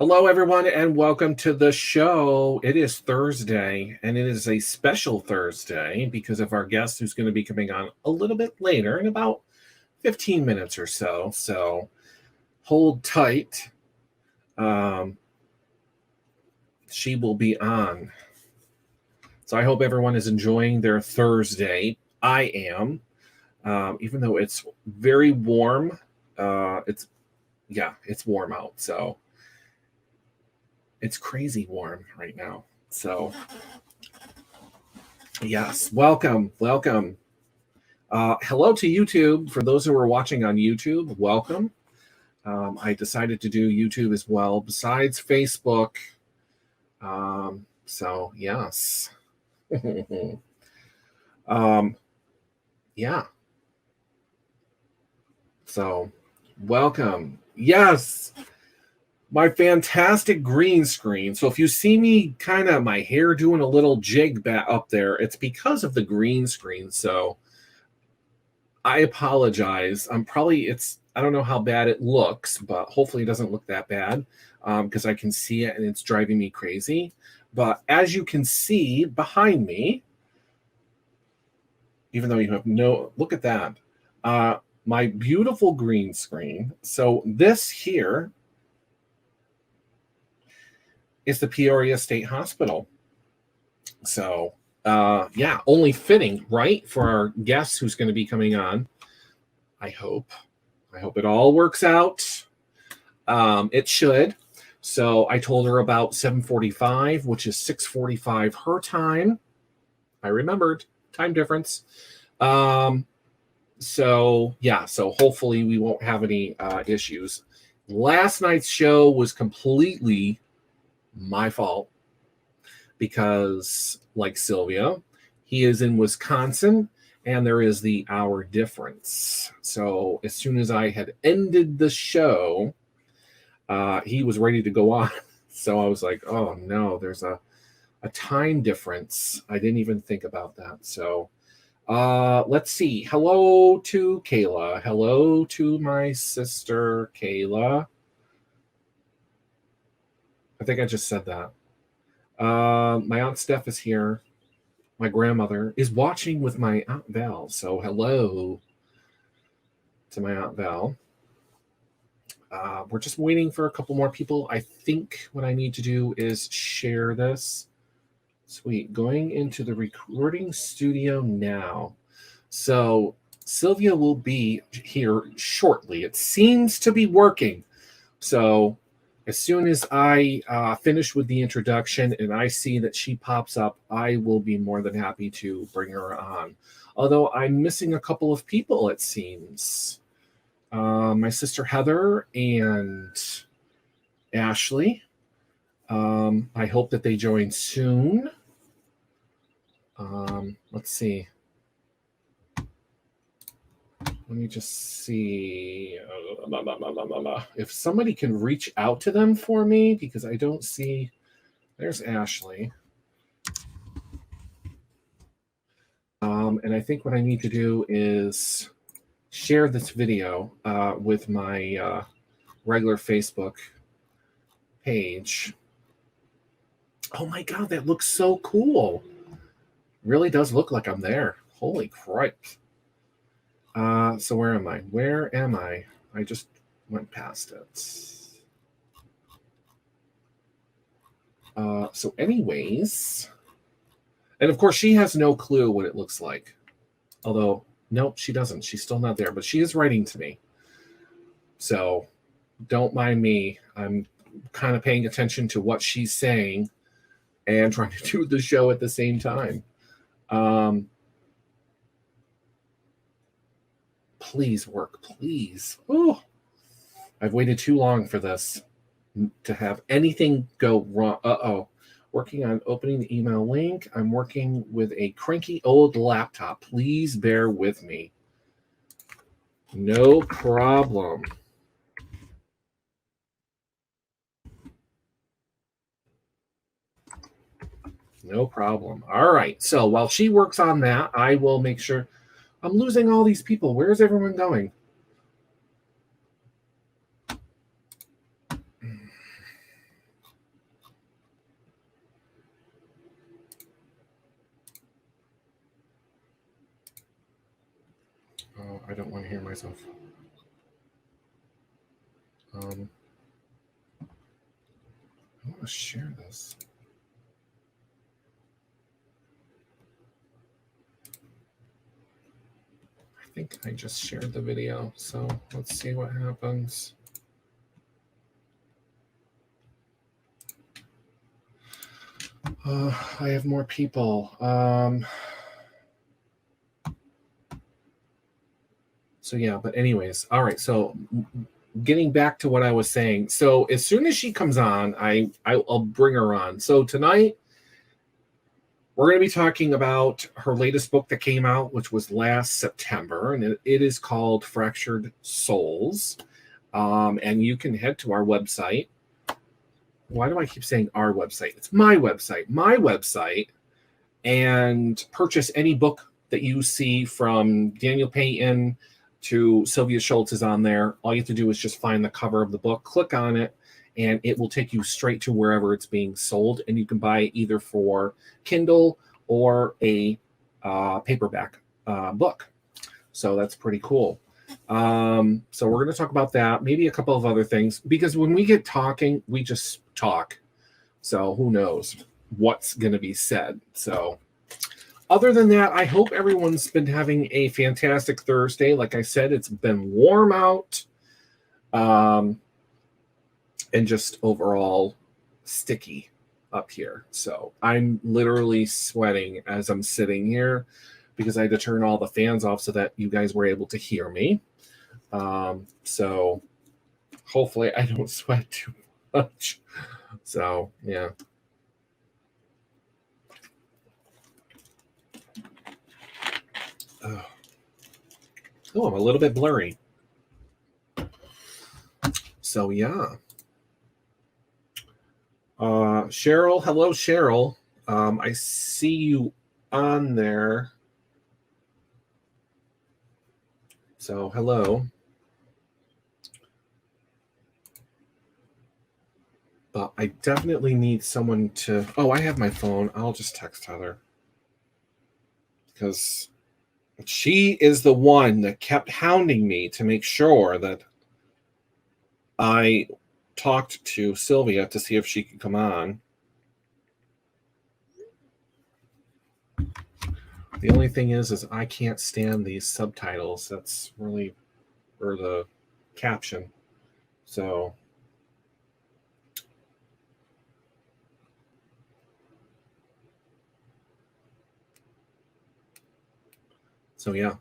Hello, everyone, and welcome to the show. It is Thursday, and it is a special Thursday because of our guest who's going to be coming on a little bit later in about 15 minutes or so. So hold tight. She will be on. So I hope everyone is enjoying their Thursday. I am, even though it's very warm. It's warm out. So it's crazy warm right now. So yes, welcome. Hello to YouTube. For those who are watching on YouTube, welcome. I decided to do YouTube as well, besides Facebook. So yes. Yeah. So welcome. Yes. My fantastic green screen. So if you see me kind of my hair doing a little jig back up there, it's because of the green screen. So I apologize. I don't know how bad it looks, but hopefully it doesn't look that bad because I can see it and it's driving me crazy. But as you can see behind me, even though you have look at that, my beautiful green screen. So this here is the Peoria State Hospital. So, only fitting, right, for our guest who's going to be coming on. I hope it all works out. It should. So I told her about 7:45, which is 6:45 her time. I remembered time difference. So hopefully we won't have any issues. Last night's show was completely my fault because, like Sylvia, he is in Wisconsin and there is the hour difference. So as soon as I had ended the show, he was ready to go on. So I was like, oh no, there's a time difference. I didn't even think about that. So let's see. Hello to Kayla. Hello to my sister Kayla. I think I just said that. My Aunt Steph is here. My grandmother is watching with my Aunt Val. So hello to my Aunt Val. We're just waiting for a couple more people. I think what I need to do is share this. Sweet. Going into the recording studio now. So Sylvia will be here shortly. It seems to be working. So as soon as I finish with the introduction and I see that she pops up, I will be more than happy to bring her on. Although I'm missing a couple of people, it seems. My sister Heather and Ashley. I hope that they join soon. Let's see. Let me just see if somebody can reach out to them for me because I don't see. There's Ashley. And I think what I need to do is share this video with my regular Facebook page. Oh my God, that looks so cool. Really does look like I'm there. Holy crap. So where am I? Where am I? I just went past it. So anyways, and of course she has no clue what it looks like. Although, nope, she doesn't. She's still not there, but she is writing to me. So don't mind me. I'm kind of paying attention to what she's saying and trying to do the show at the same time. Please work, please. Oh, I've waited too long for this to have anything go wrong. Uh-oh. Working on opening the email link. I'm working with a cranky old laptop. Please bear with me. No problem. No problem. All right. So while she works on that, I will make sure. I'm losing all these people. Where's everyone going? I don't want to hear myself. I want to share this. I think I just shared the video, so let's see what happens. I have more people. So yeah, but anyways, all right. So getting back to what I was saying. So as soon as she comes on, I'll bring her on. So tonight we're going to be talking about her latest book that came out, which was last September, and it is called Fractured Souls. And you can head to our website. Why do I keep saying our website? It's my website, and purchase any book that you see from Daniel Payton to Sylvia Shults is on there. All you have to do is just find the cover of the book, click on it, and it will take you straight to wherever it's being sold. And you can buy it either for Kindle or a paperback book. So that's pretty cool. So we're going to talk about that, maybe a couple of other things, because when we get talking, we just talk. So who knows what's going to be said. So other than that, I hope everyone's been having a fantastic Thursday. Like I said, it's been warm out, and just overall sticky up here. So I'm literally sweating as I'm sitting here because I had to turn all the fans off so that you guys were able to hear me. So hopefully I don't sweat too much. So yeah. Oh, I'm a little bit blurry. So yeah. Cheryl, hello, Cheryl. I see you on there. So hello. But I definitely need someone to. Oh, I have my phone. I'll just text Heather because she is the one that kept hounding me to make sure that I talked to Sylvia to see if she could come on. The only thing is I can't stand these subtitles. That's really, or the caption. So yeah.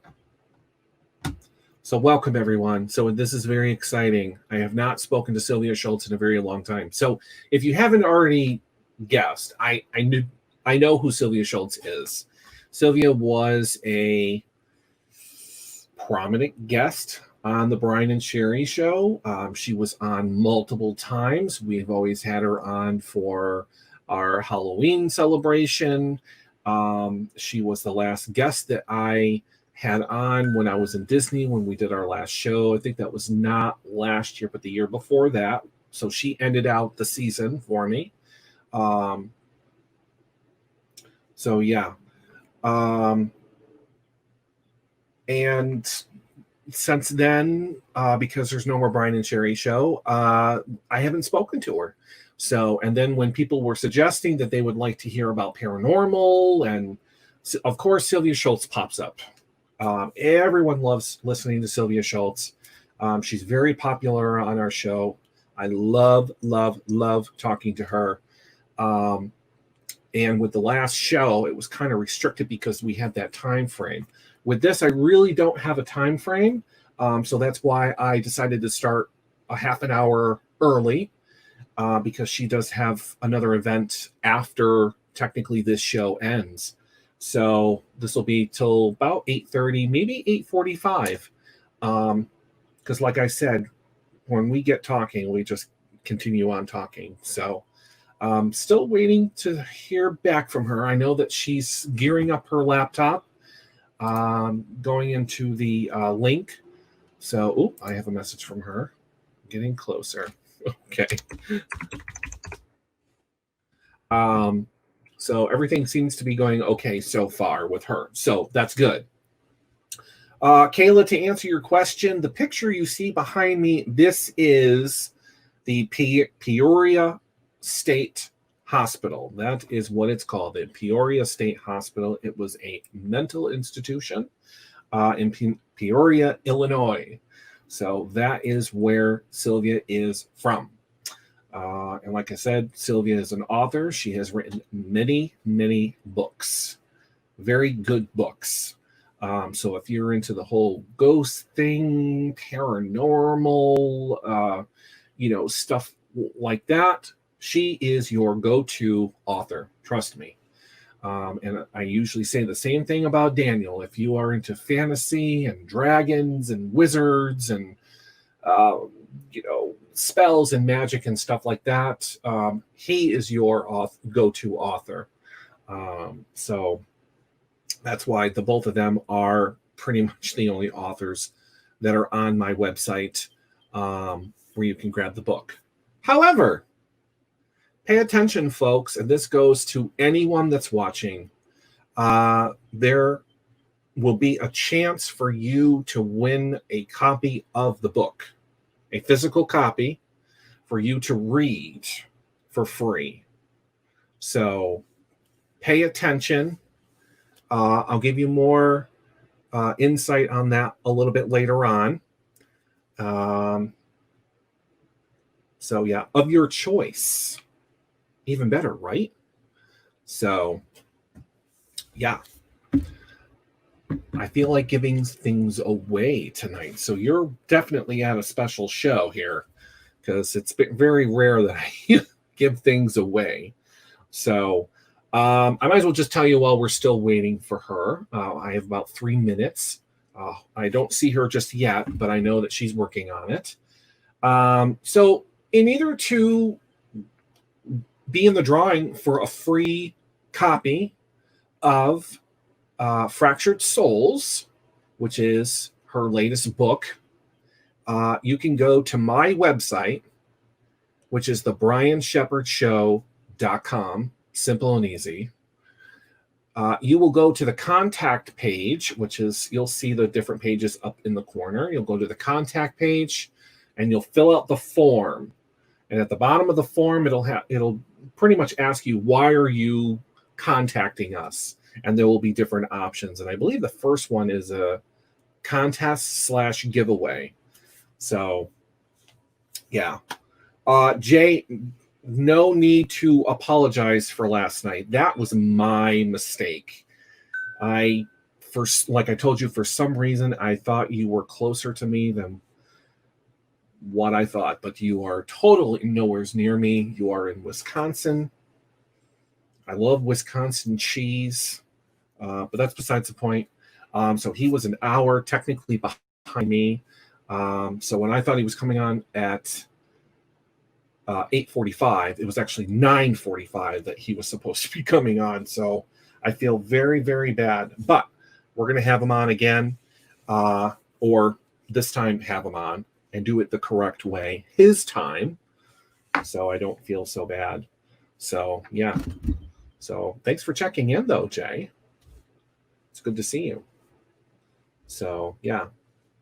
So welcome everyone. So this is very exciting. I have not spoken to Sylvia Shults in a very long time. So if you haven't already guessed, I know who Sylvia Shults is. Sylvia was a prominent guest on the Brian and Sherry show. She was on multiple times. We've always had her on for our Halloween celebration. She was the last guest that I had on when I was in Disney when we did our last show. I think that was not last year, but the year before that. So she ended out the season for me. So yeah. And since then, because there's no more Brian and Sherry show, I haven't spoken to her. So, and then when people were suggesting that they would like to hear about paranormal, and of course, Sylvia Shults pops up. Everyone loves listening to Sylvia Shults. She's very popular on our show. I love talking to her. And with the last show, it was kind of restricted because we had that time frame. With this, I really don't have a time frame. So that's why I decided to start a half an hour early, because she does have another event after technically this show ends. So this will be till about 8:30, maybe 8:45. Because like I said, when we get talking, we just continue on talking. So still waiting to hear back from her. I know that she's gearing up her laptop, going into the link. So, I have a message from her. Getting closer. Okay. So everything seems to be going okay so far with her. So that's good. Kayla, to answer your question, the picture you see behind me, this is the Peoria State Hospital. That is what it's called, the Peoria State Hospital. It was a mental institution in Peoria, Illinois. So that is where Sylvia is from. And like I said, Sylvia is an author. She has written many, many books, very good books. So if you're into the whole ghost thing, paranormal, stuff like that, she is your go-to author. Trust me. And I usually say the same thing about Daniel. If you are into fantasy and dragons and wizards and spells and magic and stuff like that, he is your go-to author. So that's why the both of them are pretty much the only authors that are on my website where you can grab the book. However, pay attention, folks, and this goes to anyone that's watching. There will be a chance for you to win a copy of the book, a physical copy for you to read for free. So pay attention. I'll give you more insight on that a little bit later on. So yeah, of your choice. Even better, right? So yeah. I feel like giving things away tonight. So you're definitely at a special show here because it's been very rare that I give things away. So I might as well just tell you while we're still waiting for her. I have about 3 minutes. I don't see her just yet, but I know that she's working on it. So in either to be in the drawing for a free copy of Fractured Souls, which is her latest book, you can go to my website, which is thebrianshepardshow.com. Simple and easy. You will go to the contact page, which is, you'll see the different pages up in the corner. You'll go to the contact page and you'll fill out the form. And at the bottom of the form, it'll pretty much ask you, why are you contacting us? And there will be different options. And I believe the first one is a contest/giveaway. So yeah. Jay, no need to apologize for last night. That was my mistake. Like I told you, for some reason, I thought you were closer to me than what I thought, but you are totally nowhere near me. You are in Wisconsin. I love Wisconsin cheese, but that's besides the point. So he was an hour technically behind me. So when I thought he was coming on at 8:45, it was actually 9:45 that he was supposed to be coming on. So I feel very, very bad, but we're going to have him on again, or this time have him on and do it the correct way, his time, so I don't feel so bad. So yeah. So thanks for checking in though, Jay. It's good to see you. So yeah.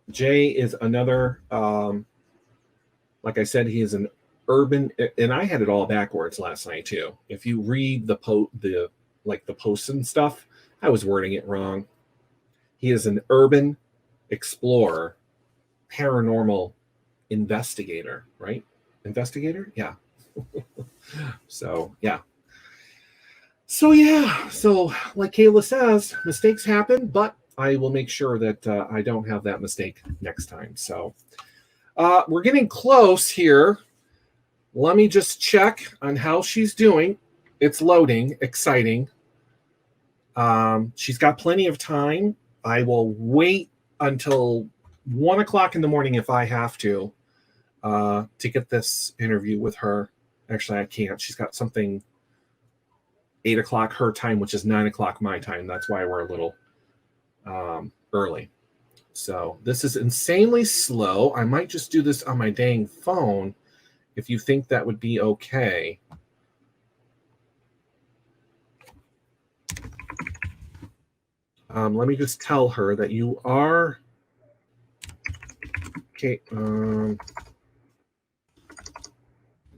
Jay is another, like I said, he is an urban, and I had it all backwards last night too. If you read the posts and stuff, I was wording it wrong. He is an urban explorer, paranormal investigator, right? Investigator? Yeah. So yeah. So yeah. So like Kayla says, mistakes happen, but I will make sure that I don't have that mistake next time. So we're getting close here. Let me just check on how she's doing. It's loading. Exciting. She's got plenty of time. I will wait until 1 o'clock in the morning if I have to get this interview with her. Actually, I can't. She's got something 8 o'clock her time, which is 9 o'clock my time. That's why we're a little early. So this is insanely slow. I might just do this on my dang phone if you think that would be okay. Let me just tell her that you are Okay.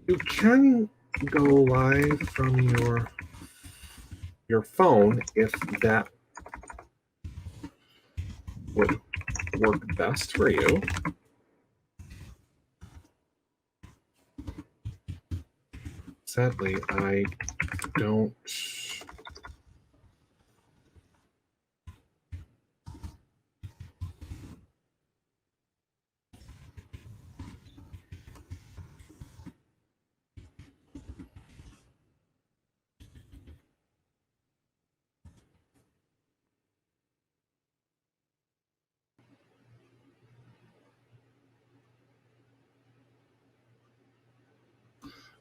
You can go live from your phone if that would work best for you. Sadly, I don't.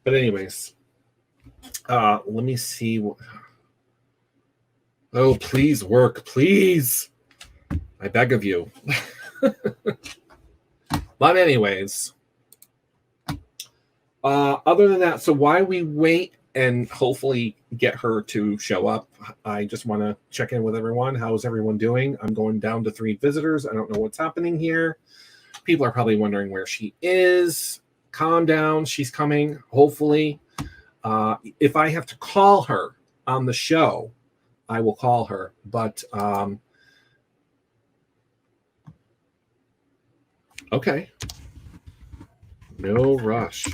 But anyways, let me see. Oh, please work, please. I beg of you. But anyways, other than that, so while we wait and hopefully get her to show up, I just want to check in with everyone. How's everyone doing? I'm going down to 3 visitors. I don't know what's happening here. People are probably wondering where she is. Calm down. She's coming, hopefully. If I have to call her on the show, I will call her. But okay. No rush.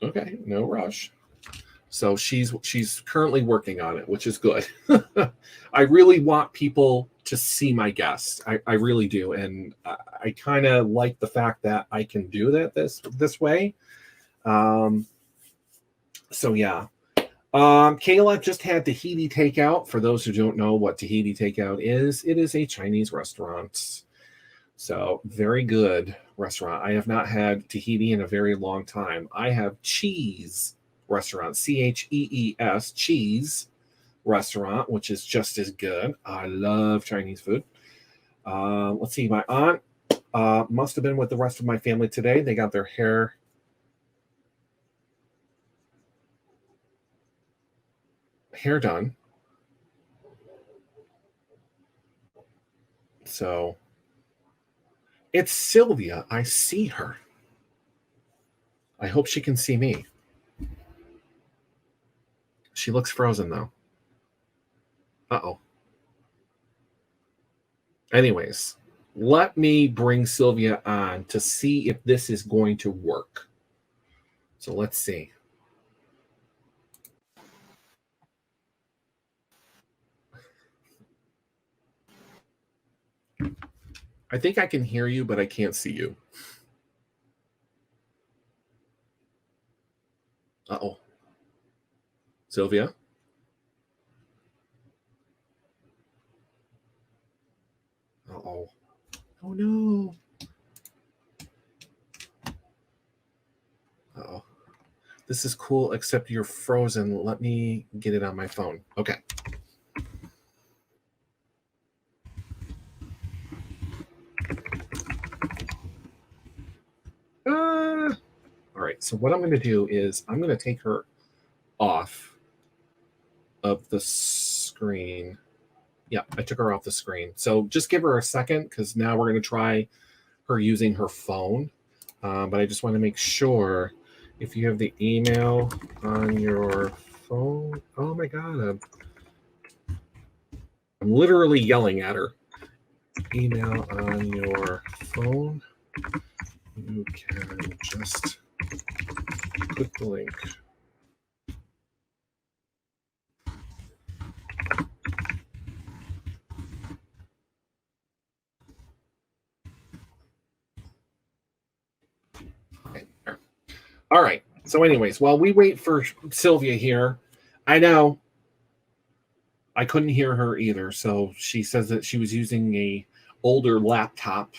Okay, no rush. So she's currently working on it, which is good. I really want people to see my guests. I really do, and I kind of like the fact that I can do that this way. So yeah. Kayla just had Tahiti takeout. For those who don't know what Tahiti takeout is, it is a Chinese restaurant. So very good restaurant. I have not had Tahiti in a very long time. I have Cheese restaurant, Chees, Cheese restaurant, which is just as good. I love Chinese food. Let's see, my aunt must have been with the rest of my family today. They got their hair done. So it's Sylvia. I see her. I hope she can see me. She looks frozen though. Uh-oh. Anyways, let me bring Sylvia on to see if this is going to work. So let's see. I think I can hear you, but I can't see you. Uh-oh. Sylvia? Uh-oh. Oh, no. Uh-oh. This is cool, except you're frozen. Let me get it on my phone. Okay. All right. So what I'm going to do is I'm going to take her off of the screen. Yeah, I took her off the screen. So just give her a second because now we're going to try her using her phone. But I just want to make sure if you have the email on your phone. Oh my God. I'm literally yelling at her. Email on your phone. You can just click the link. Okay. All right. So, anyways, while we wait for Sylvia here, I know I couldn't hear her either. So she says that she was using a older laptop,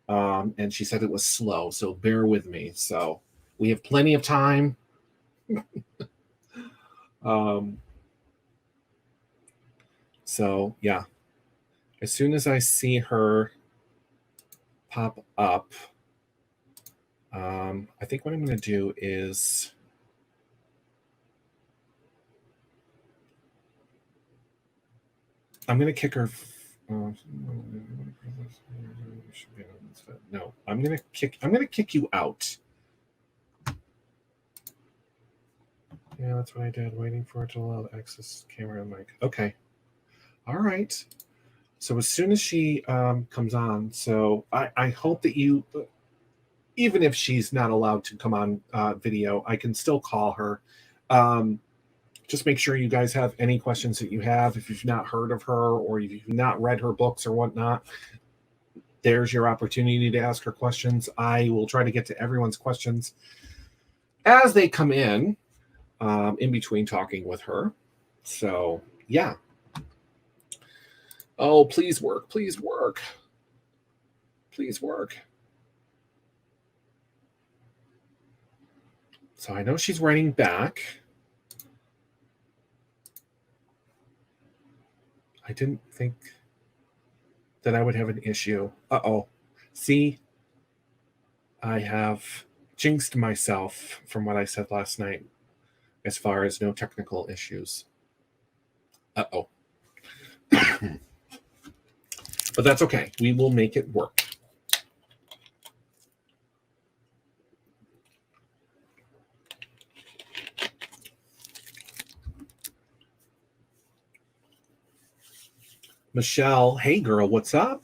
and she said it was slow. So bear with me. So we have plenty of time. um, so yeah, as soon as I see her pop up, I think what I'm going to do is I'm going to kick her. No, I'm going to kick you out. Yeah, that's what I did. Waiting for it to allow the access camera and mic. Okay. All right. So as soon as she comes on, so I hope that you, even if she's not allowed to come on video, I can still call her. Just make sure you guys have any questions that you have. If you've not heard of her or if you've not read her books or whatnot, there's your opportunity to ask her questions. I will try to get to everyone's questions as they come in between talking with her. So, yeah. Oh, please work. Please work. Please work. So I know she's writing back. I didn't think that I would have an issue. Uh-oh. See, I have jinxed myself from what I said last night as far as no technical issues. Uh-oh. But that's okay. We will make it work. Michelle, hey girl, what's up?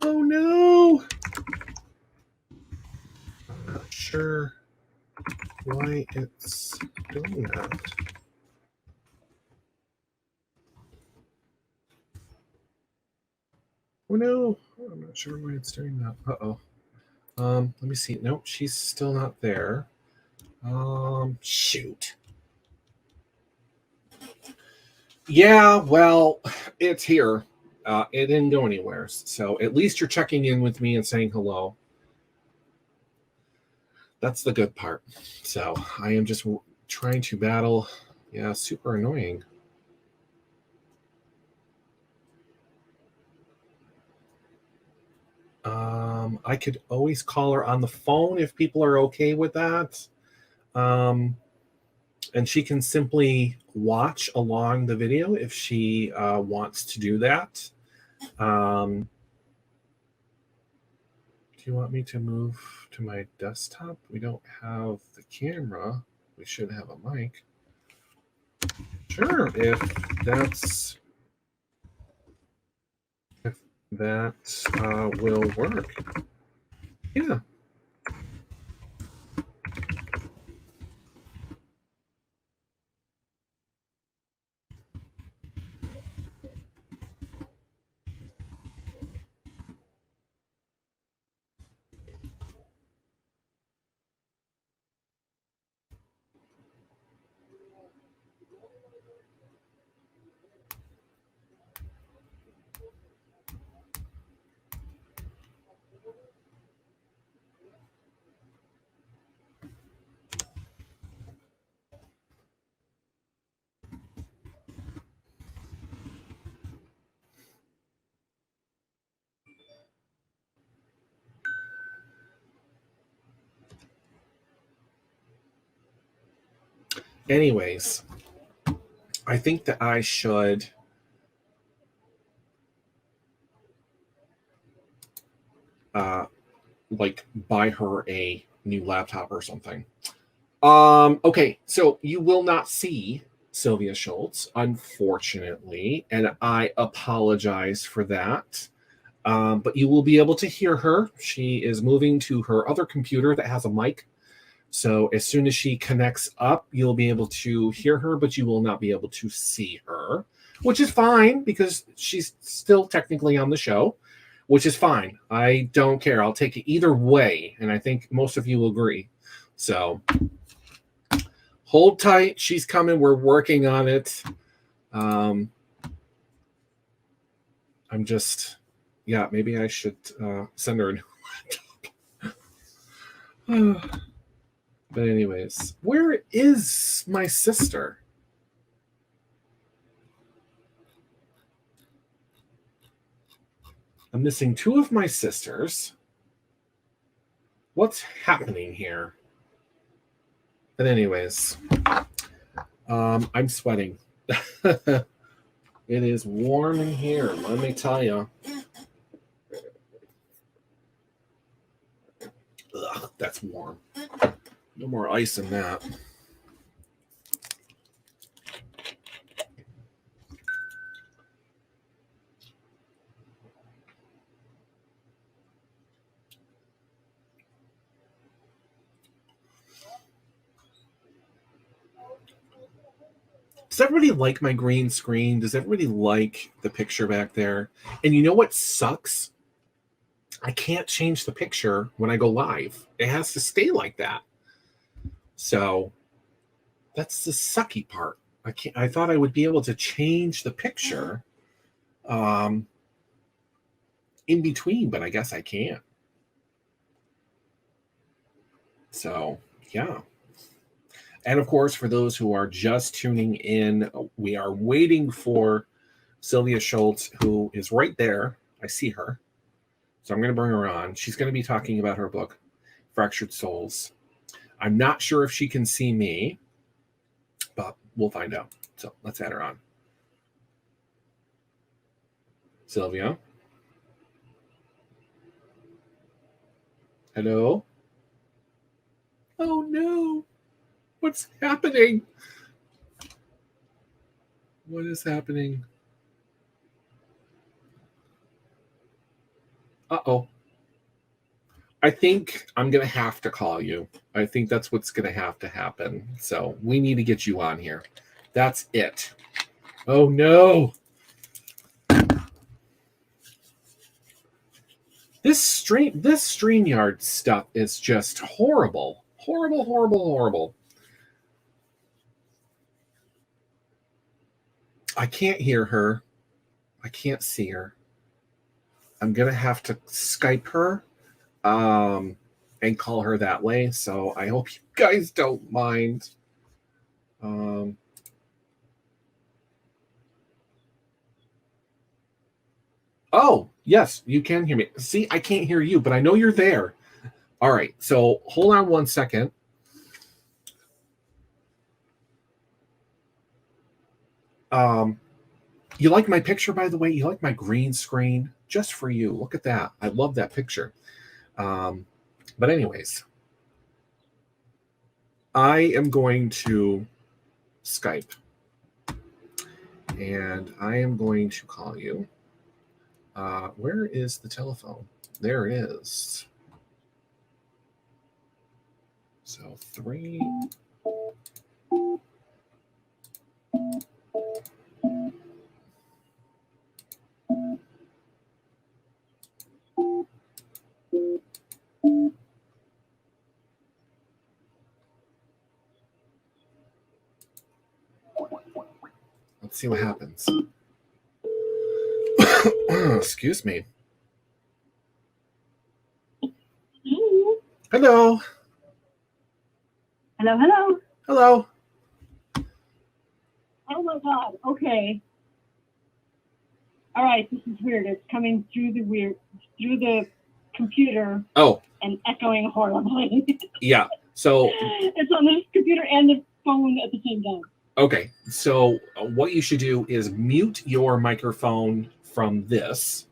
Oh no. I'm not sure why it's doing that. Oh no. I'm not sure why it's doing that. Uh-oh. Let me see. Nope, she's still not there. Shoot. Yeah, well, it's here. It didn't go anywhere. So at least you're checking in with me and saying hello. That's the good part. So I am just trying to battle. Yeah, super annoying. I could always call her on the phone if people are okay with that. And she can simply watch along the video if she wants to do that. Do you want me to move to my desktop? We don't have the camera. We should have a mic. Sure, if that will work. Yeah. Anyways, I think that I should like buy her a new laptop or something. Okay, so you will not see Sylvia Shults, unfortunately, and I apologize for that. But you will be able to hear her. She is moving to her other computer that has a mic. So as soon as she connects up, you'll be able to hear her, but you will not be able to see her, which is fine because she's still technically on the show, which is fine. I don't care. I'll take it either way. And I think most of you will agree. So hold tight. She's coming. We're working on it. I'm just, yeah, maybe I should send her a new laptop. But anyways, where is my sister? I'm missing two of my sisters. What's happening here? But anyways, I'm sweating. It is warm in here, let me tell you. Ugh, that's warm. No more ice in that. Does everybody like my green screen? Does everybody like the picture back there? And you know what sucks? I can't change the picture when I go live. It has to stay like that. So that's the sucky part. I thought I would be able to change the picture in between, but I guess I can't. So yeah. And of course, for those who are just tuning in, we are waiting for Sylvia Shults, who is right there. I see her. So I'm going to bring her on. She's going to be talking about her book, Fractured Souls. I'm not sure if she can see me, but we'll find out. So let's add her on. Sylvia? Hello? Oh no. What's happening? What is happening? Uh-oh. I think I'm going to have to call you. I think that's what's going to have to happen. So we need to get you on here. That's it. Oh no. This StreamYard stuff is just horrible. Horrible, horrible, horrible. I can't hear her. I can't see her. I'm going to have to Skype her and call her that way. So I hope you guys don't mind. Oh, yes, you can hear me. See, I can't hear you, but I know you're there. All right, so hold on one second. You like my picture, by the way? You like my green screen? Just for you. Look at that. I love that picture. But anyways, I am going to Skype. And I am going to call you. Where is the telephone? There it is. So 3. Let's see what happens. Excuse me. Hello. Hello, hello. Hello. Oh my God. Okay. All right. This is weird. It's coming through the computer. Oh. And echoing horribly. Yeah. So it's on the computer and the phone at the same time. Okay. So what you should do is mute your microphone from this.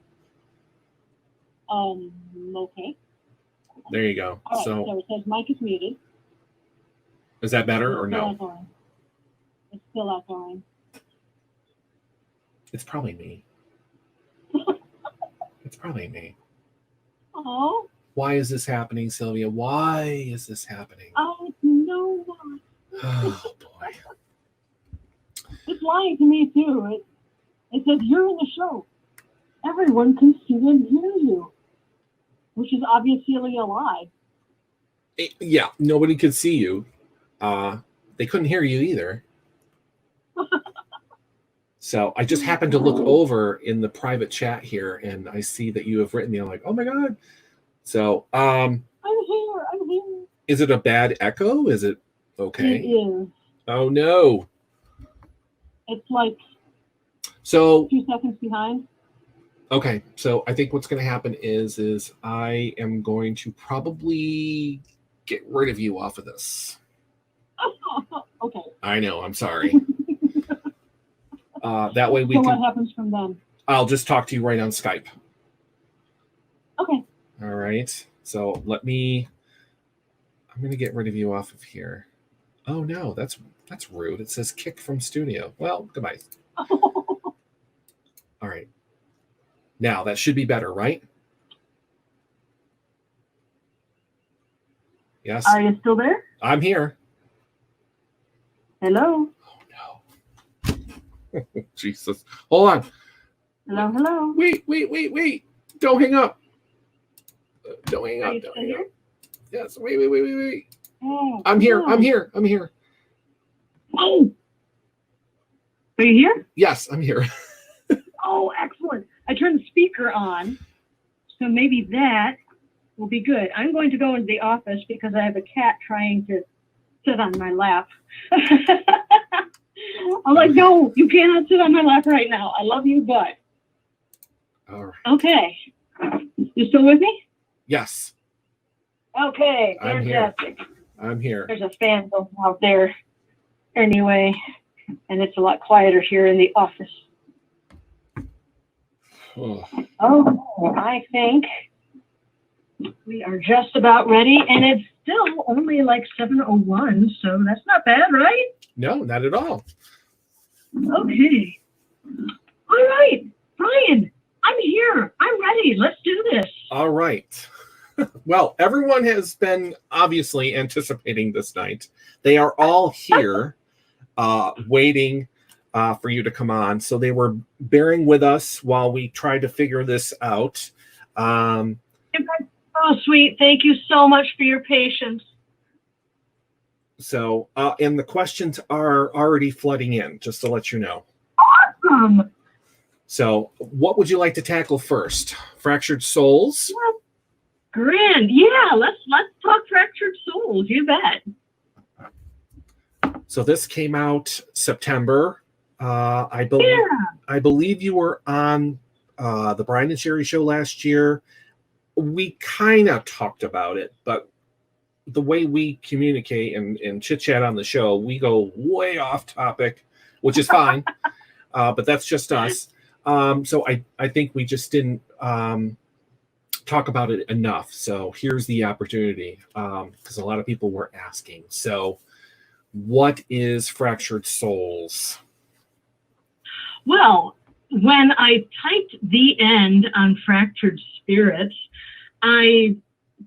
Okay. There you go. All right, so it says mic is muted. Is that better or no? It's still outgoing. It's probably me. It's probably me. Oh. Why is this happening, Sylvia? Why is this happening? I know why. Oh boy. It's lying to me too. It says you're in the show. Everyone can see and hear you, which is obviously a lie. Yeah, nobody could see you. They couldn't hear you either. So I just happened to look over in the private chat here, and I see that you have written me. I'm like, oh my God. So I'm here. Is it a bad echo? Is it okay? It is. Oh no. It's like 2 seconds behind. Okay, so I think what's going to happen is I am going to probably get rid of you off of this. Okay. I know, I'm sorry. That way we So can. what happens from then? I'll just talk to you right on Skype. Okay. All right. So I'm going to get rid of you off of here. Oh no, that's rude. It says kick from studio. Well, goodbye. All right. Now that should be better, right? Yes. Are you still there? I'm here. Hello. Oh no. Jesus. Hold on. Hello. Hello. Wait. Don't hang up. Don't hang Are up. you Don't still hang here? up. Yes. Wait. Oh, I'm here. come I'm on. here. Oh. Are you here? Yes, I'm here. Oh, excellent. I turned the speaker on, so maybe that will be good. I'm going to go into the office because I have a cat trying to sit on my lap. I'm like, no, you cannot sit on my lap right now. I love you, but. All right. Okay. You still with me? Yes, Okay, I'm here. fantastic. I'm here. There's a fan going out there anyway, and it's a lot quieter here in the office. Oh. Oh, I think we are just about ready, and it's still only like 7:01, so that's not bad, right? No, not at all. Okay. All right, Brian, I'm here. I'm ready. Let's do this. All right. Well, everyone has been obviously anticipating this night. They are all here waiting for you to come on. So they were bearing with us while we tried to figure this out. Oh, sweet. Thank you so much for your patience. So, and the questions are already flooding in, just to let you know. Awesome. So, what would you like to tackle first? Fractured souls? Grand. Yeah, let's talk fractured souls. You bet. So this came out September. I believe you were on the Brian and Sherry show last year. We kind of talked about it, but the way we communicate and chit chat on the show, we go way off topic, which is fine. But that's just us. So I think we just didn't talk about it enough. So here's the opportunity, because a lot of people were asking. So what is Fractured Souls? Well, when I typed the end on Fractured Spirits, I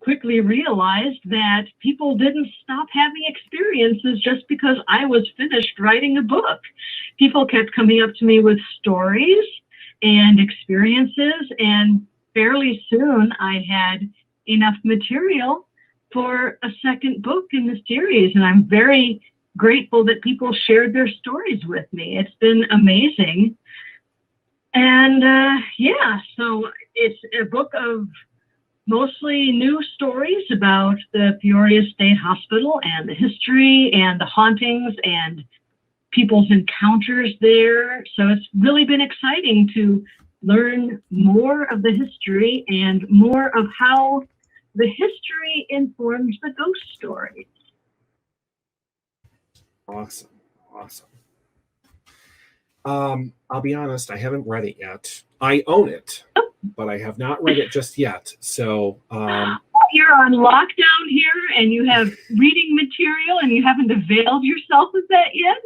quickly realized that people didn't stop having experiences just because I was finished writing a book. People kept coming up to me with stories and experiences, and fairly soon I had enough material for a second book in the series, and I'm very grateful that people shared their stories with me. It's been amazing. And so it's a book of mostly new stories about the Peoria State Hospital and the history and the hauntings and people's encounters there. So it's really been exciting to learn more of the history and more of how the history informs the ghost stories. Awesome. I'll be honest, I haven't read it yet. I own it, but I have not read it just yet. So you're on lockdown here and you have reading material and you haven't availed yourself of that yet?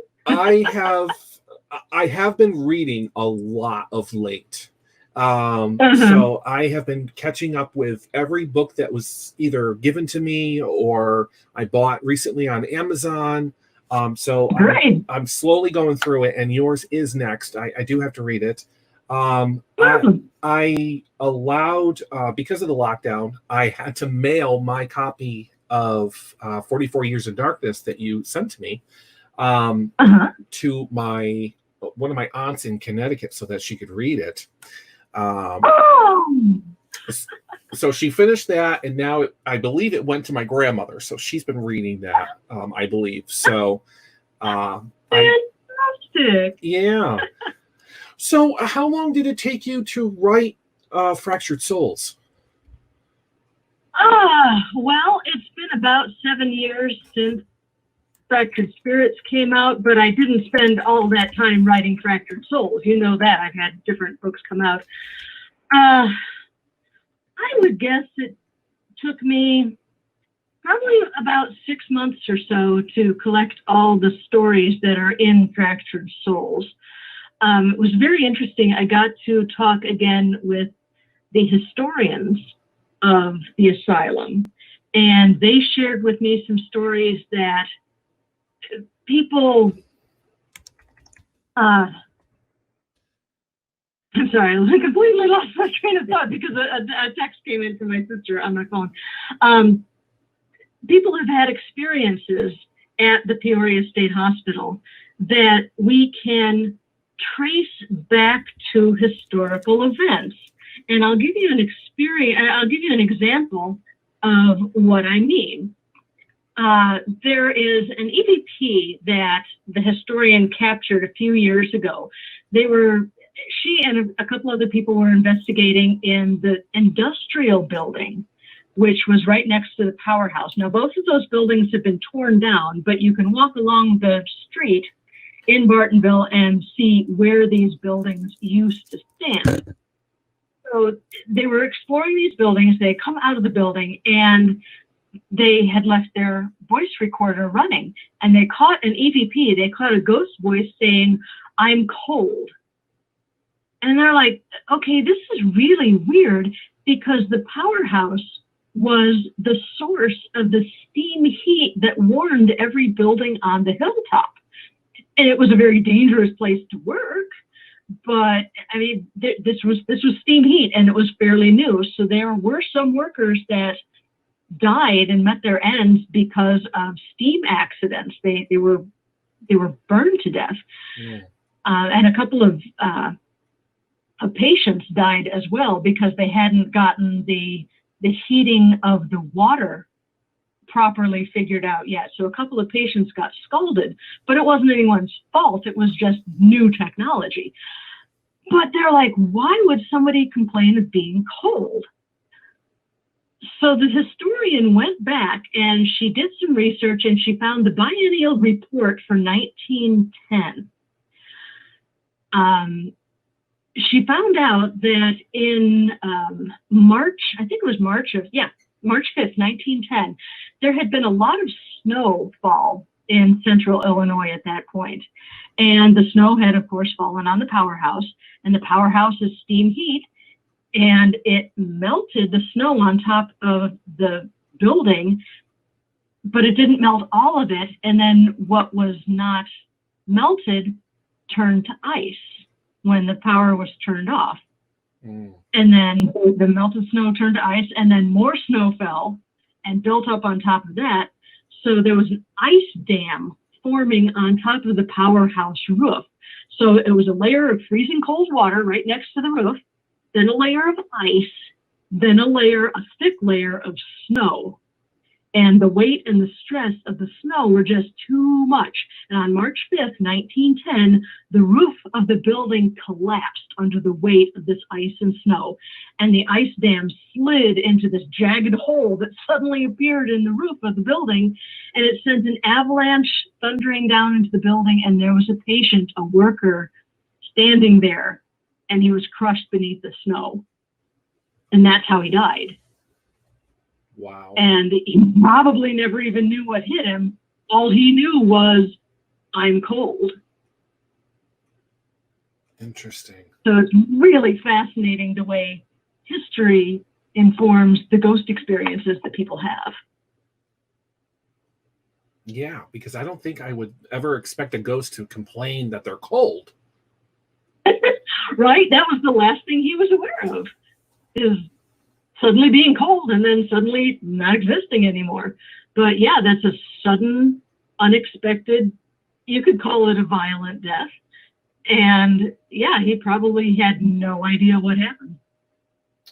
I have been reading a lot of late. So I have been catching up with every book that was either given to me or I bought recently on Amazon. So I'm slowly going through it, and yours is next. I do have to read it. I allowed, because of the lockdown, I had to mail my copy of 44 Years of Darkness that you sent to me to one of my aunts in Connecticut so that she could read it. So she finished that, and now I believe it went to my grandmother. So she's been reading that, I believe. So, fantastic. Yeah. So, how long did it take you to write Fractured Souls? Well, it's been about 7 years since Fractured Spirits came out, but I didn't spend all that time writing Fractured Souls. You know that. I've had different books come out. I would guess it took me probably about 6 months or so to collect all the stories that are in Fractured Souls. It was very interesting. I got to talk again with the historians of the asylum, and they shared with me some stories that people, I'm sorry, I completely lost my train of thought because a text came in from my sister on my phone. People have had experiences at the Peoria State Hospital that we can trace back to historical events. And I'll give you an example of what I mean. There is an EVP that the historian captured a few years ago. She and a couple other people were investigating in the industrial building, which was right next to the powerhouse. Now, both of those buildings have been torn down, but you can walk along the street in Bartonville and see where these buildings used to stand. So they were exploring these buildings. They come out of the building and they had left their voice recorder running, and they caught an EVP. They caught a ghost voice saying, "I'm cold." And they're like, okay, this is really weird because the powerhouse was the source of the steam heat that warmed every building on the hilltop. And it was a very dangerous place to work. But I mean, this was steam heat, and it was fairly new. So there were some workers that died and met their ends because of steam accidents. They were burned to death. Yeah. And a couple of patients died as well because they hadn't gotten the heating of the water properly figured out yet. So a couple of patients got scalded, but it wasn't anyone's fault. It was just new technology. But they're like, why would somebody complain of being cold? So the historian went back and she did some research, and she found the biennial report for 1910. She found out that in March, I think it was March 5th, 1910, there had been a lot of snowfall in central Illinois at that point. And the snow had, of course, fallen on the powerhouse, and the powerhouse is steam heat, and it melted the snow on top of the building, but it didn't melt all of it. And then what was not melted turned to ice when the power was turned off. And then the melted snow turned to ice, and then more snow fell and built up on top of that. So there was an ice dam forming on top of the powerhouse roof. So it was a layer of freezing cold water right next to the roof, then a layer of ice, then a thick layer of snow. And the weight and the stress of the snow were just too much. And on March 5th, 1910, the roof of the building collapsed under the weight of this ice and snow. And the ice dam slid into this jagged hole that suddenly appeared in the roof of the building. And it sent an avalanche thundering down into the building. And there was a patient, a worker, standing there. And he was crushed beneath the snow. And that's how he died. Wow. And he probably never even knew what hit him. All he knew was, I'm cold. Interesting. So it's really fascinating the way history informs the ghost experiences that people have. Yeah, because I don't think I would ever expect a ghost to complain that they're cold. Right? That was the last thing he was aware of, is suddenly being cold and then suddenly not existing anymore. But yeah, that's a sudden, unexpected, you could call it a violent death. And yeah, he probably had no idea what happened.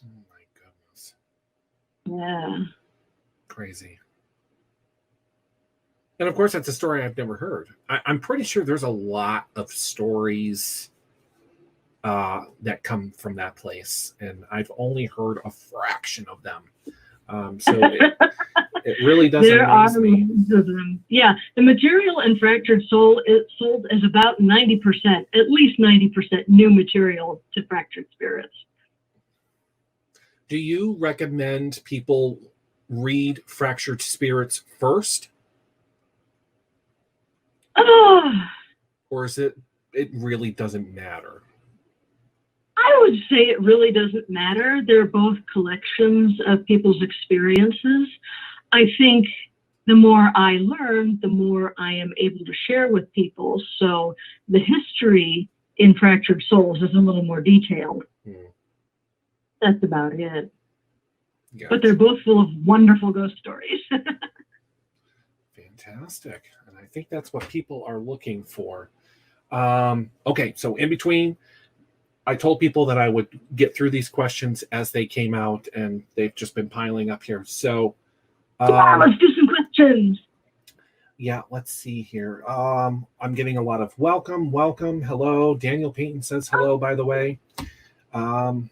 Oh my goodness. Yeah. Crazy. And of course, that's a story I've never heard. I'm pretty sure there's a lot of stories that come from that place, and I've only heard a fraction of them. So it really does There are amaze me. loads of them. Yeah, the material in Fractured Soul is sold as about 90%, at least 90% new material to Fractured Spirits. Do you recommend people read Fractured Spirits first? Oh, Or is it really doesn't matter? I would say it really doesn't matter. They're both collections of people's experiences. I think the more I learn, the more I am able to share with people. So the history in Fractured Souls is a little more detailed. That's about it. Gotcha. But they're both full of wonderful ghost stories. Fantastic. And I think that's what people are looking for. Okay, so in between, I told people that I would get through these questions as they came out, and they've just been piling up here. So let's do some questions. Yeah, let's see here. I'm getting a lot of welcome, hello. Daniel Payton says hello, by the way. Thank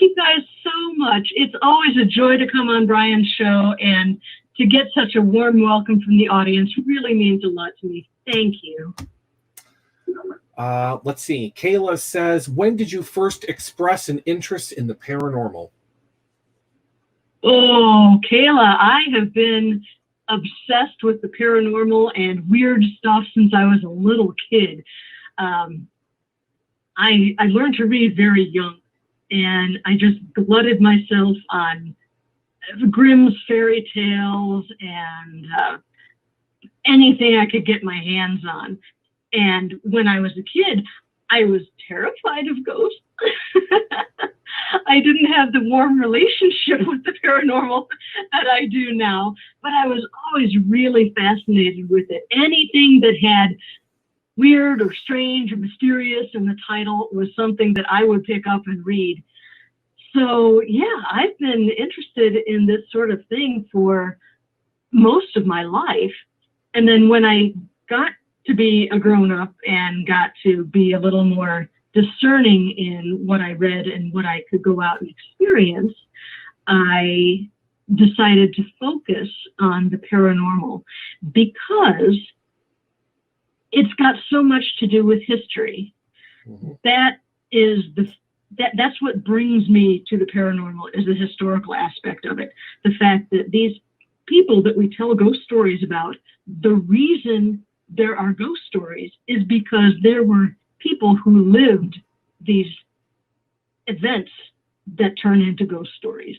you guys so much. It's always a joy to come on Brian's show, and to get such a warm welcome from the audience really means a lot to me. Thank you. Let's see. Kayla says, when did you first express an interest in the paranormal? Oh, Kayla, I have been obsessed with the paranormal and weird stuff since I was a little kid. I learned to read very young, and I just glutted myself on Grimm's fairy tales and anything I could get my hands on. And when I was a kid, I was terrified of ghosts. I didn't have the warm relationship with the paranormal that I do now, but I was always really fascinated with it. Anything that had weird or strange or mysterious in the title was something that I would pick up and read. So yeah, I've been interested in this sort of thing for most of my life. And then when I got to be a grown-up and got to be a little more discerning in what I read and what I could go out and experience, I decided to focus on the paranormal because it's got so much to do with history. Mm-hmm. That's what brings me to the paranormal, is the historical aspect of it. The fact that these people that we tell ghost stories about, the reason there are ghost stories is because there were people who lived these events that turn into ghost stories.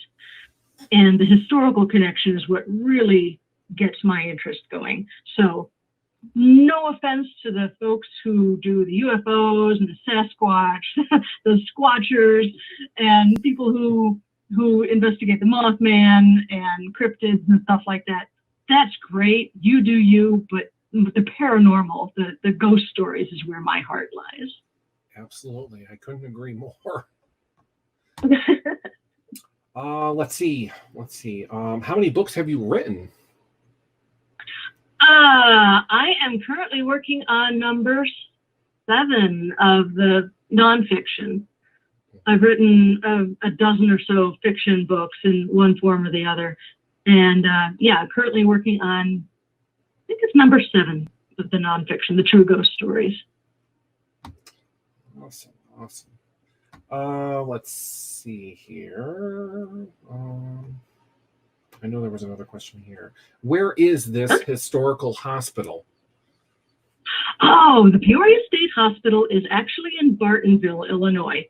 And the historical connection is what really gets my interest going. So no offense to the folks who do the UFOs and the Sasquatch, the Squatchers, and people who investigate the Mothman and cryptids and stuff like that. That's great. You do you, but the paranormal, the ghost stories is where my heart lies. Absolutely. I couldn't agree more. Let's see. How many books have you written? I am currently working on number 7 of the nonfiction. I've written a dozen or so fiction books in one form or the other. And currently working on, I think it's number 7 of the nonfiction, the true ghost stories. Awesome. Let's see here. I know there was another question here. Where is this historical hospital? Oh, the Peoria State Hospital is actually in Bartonville, Illinois.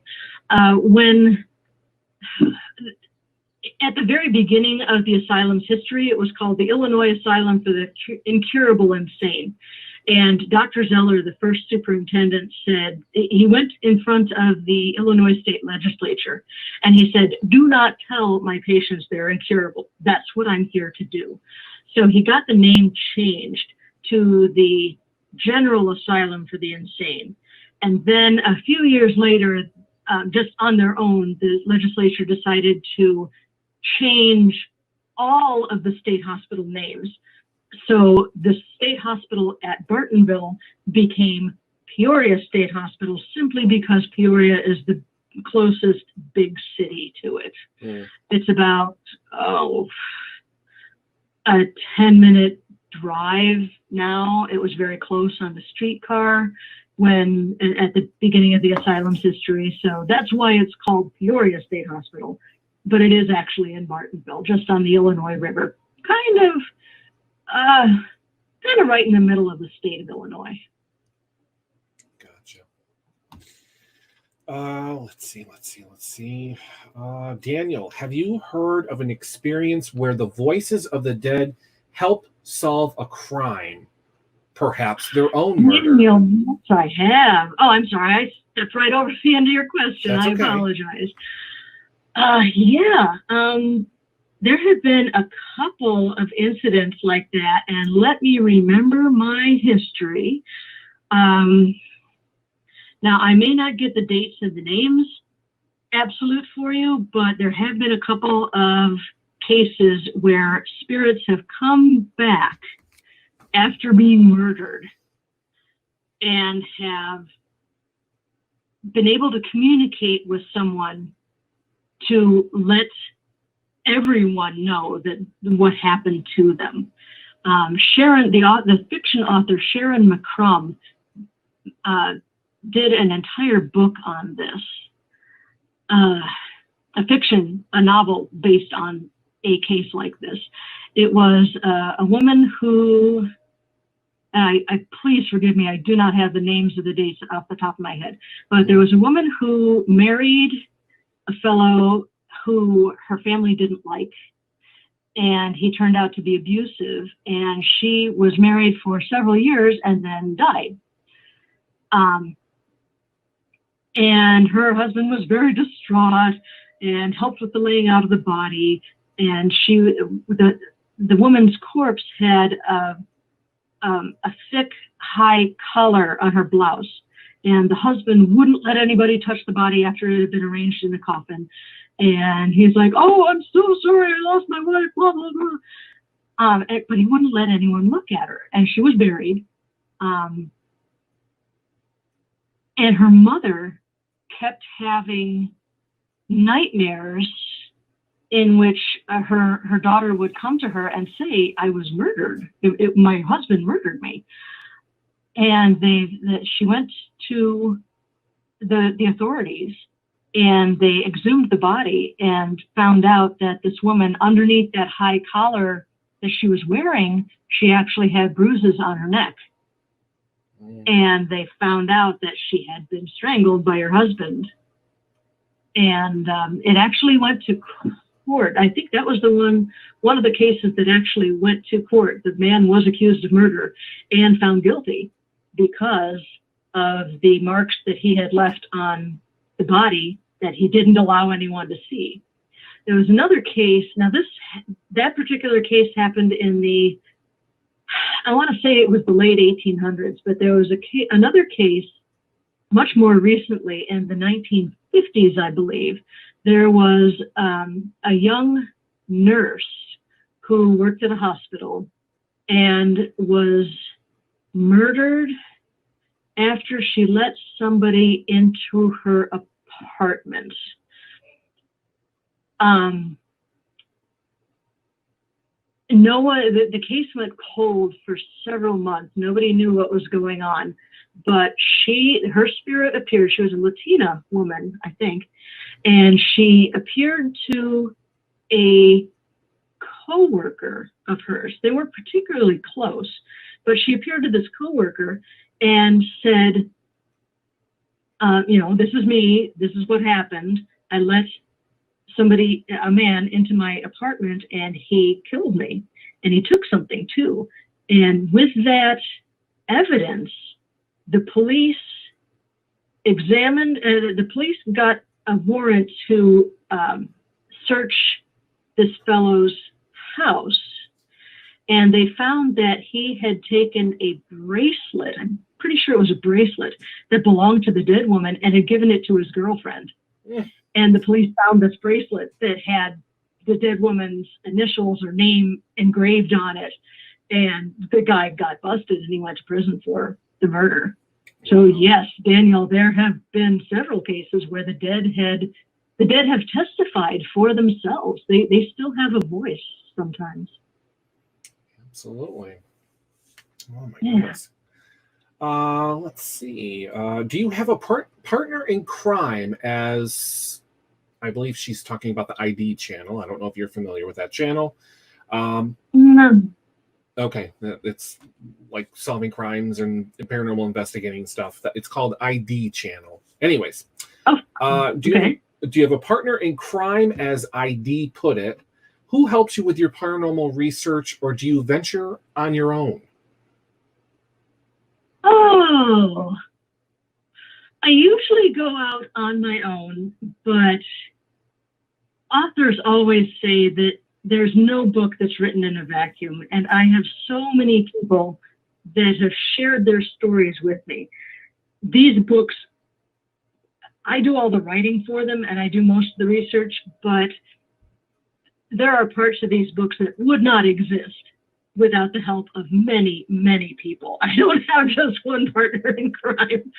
At the very beginning of the asylum's history, it was called the Illinois Asylum for the Incurable Insane. And Dr. Zeller, the first superintendent, said, he went in front of the Illinois State Legislature, and he said, do not tell my patients they're incurable. That's what I'm here to do. So he got the name changed to the General Asylum for the Insane. And then a few years later, just on their own, the legislature decided to change all of the state hospital names. So the state hospital at Bartonville became Peoria State Hospital simply because Peoria is the closest big city to it. Mm. It's about, a 10-minute drive now. It was very close on the streetcar when at the beginning of the asylum's history. So that's why it's called Peoria State Hospital. But it is actually in Martinville, just on the Illinois River, kind of right in the middle of the state of Illinois. Gotcha. Let's see. Daniel, have you heard of an experience where the voices of the dead help solve a crime, perhaps their own murder? Daniel, yes, I have. Oh, I'm sorry. I stepped right over the end of your question. That's okay. I apologize. There have been a couple of incidents like that, and let me remember my history. Now, I may not get the dates and the names absolute for you, but there have been a couple of cases where spirits have come back after being murdered and have been able to communicate with someone to let everyone know that what happened to them. Sharon, the fiction author Sharon McCrum, did an entire book on this, a novel based on a case like this. It was a woman who, please forgive me, I do not have the names of the dates off the top of my head, but there was a woman who married a fellow who her family didn't like, and he turned out to be abusive, and she was married for several years and then died. And her husband was very distraught and helped with the laying out of the body. And the woman's corpse had a thick, high collar on her blouse. And the husband wouldn't let anybody touch the body after it had been arranged in the coffin. And he's like, "Oh, I'm so sorry, I lost my wife, blah, blah, blah." But he wouldn't let anyone look at her. And she was buried. And her mother kept having nightmares in which her daughter would come to her and say, "I was murdered. My husband murdered me." And she went to the authorities, and they exhumed the body and found out that this woman, underneath that high collar that she was wearing, she actually had bruises on her neck. And they found out that she had been strangled by her husband. And it actually went to court. I think that was one of the cases that actually went to court. The man was accused of murder and found guilty because of the marks that he had left on the body that he didn't allow anyone to see. There was another case. Now that particular case happened in I want to say it was the late 1800s, but there was another case much more recently in the 1950s, I believe. There was a young nurse who worked at a hospital and was murdered after she let somebody into her apartment. The case went cold for several months. Nobody knew what was going on, but her spirit appeared. She was a Latina woman, I think, and she appeared to a co-worker of hers. They weren't particularly close, but she appeared to this co-worker and said, "This is me. This is what happened. I let a man into my apartment and he killed me, and he took something too." And with that evidence, the police got a warrant to search this fellow's house, and they found that he had taken a bracelet. I'm pretty sure it was a bracelet that belonged to the dead woman and had given it to his girlfriend. Yeah. And the police found this bracelet that had the dead woman's initials or name engraved on it. And the guy got busted and he went to prison for the murder. So yes, Daniel, there have been several cases where the dead had the dead have testified for themselves. They still have a voice sometimes. Absolutely. Oh my Yeah. goodness. Let's see. Do you have a partner in crime? As I believe she's talking about the ID channel. I don't know if you're familiar with that channel. No. Okay, it's like solving crimes and paranormal investigating stuff. It's called ID channel. Anyways, Oh, do you have a partner in crime, as ID put it? Who helps you with your paranormal research, or do you venture on your own? Oh, I usually go out on my own, but authors always say that there's no book that's written in a vacuum, and I have so many people that have shared their stories with me. These books, I do all the writing for them, and I do most of the research, but there are parts of these books that would not exist without the help of many, many people. I don't have just one partner in crime.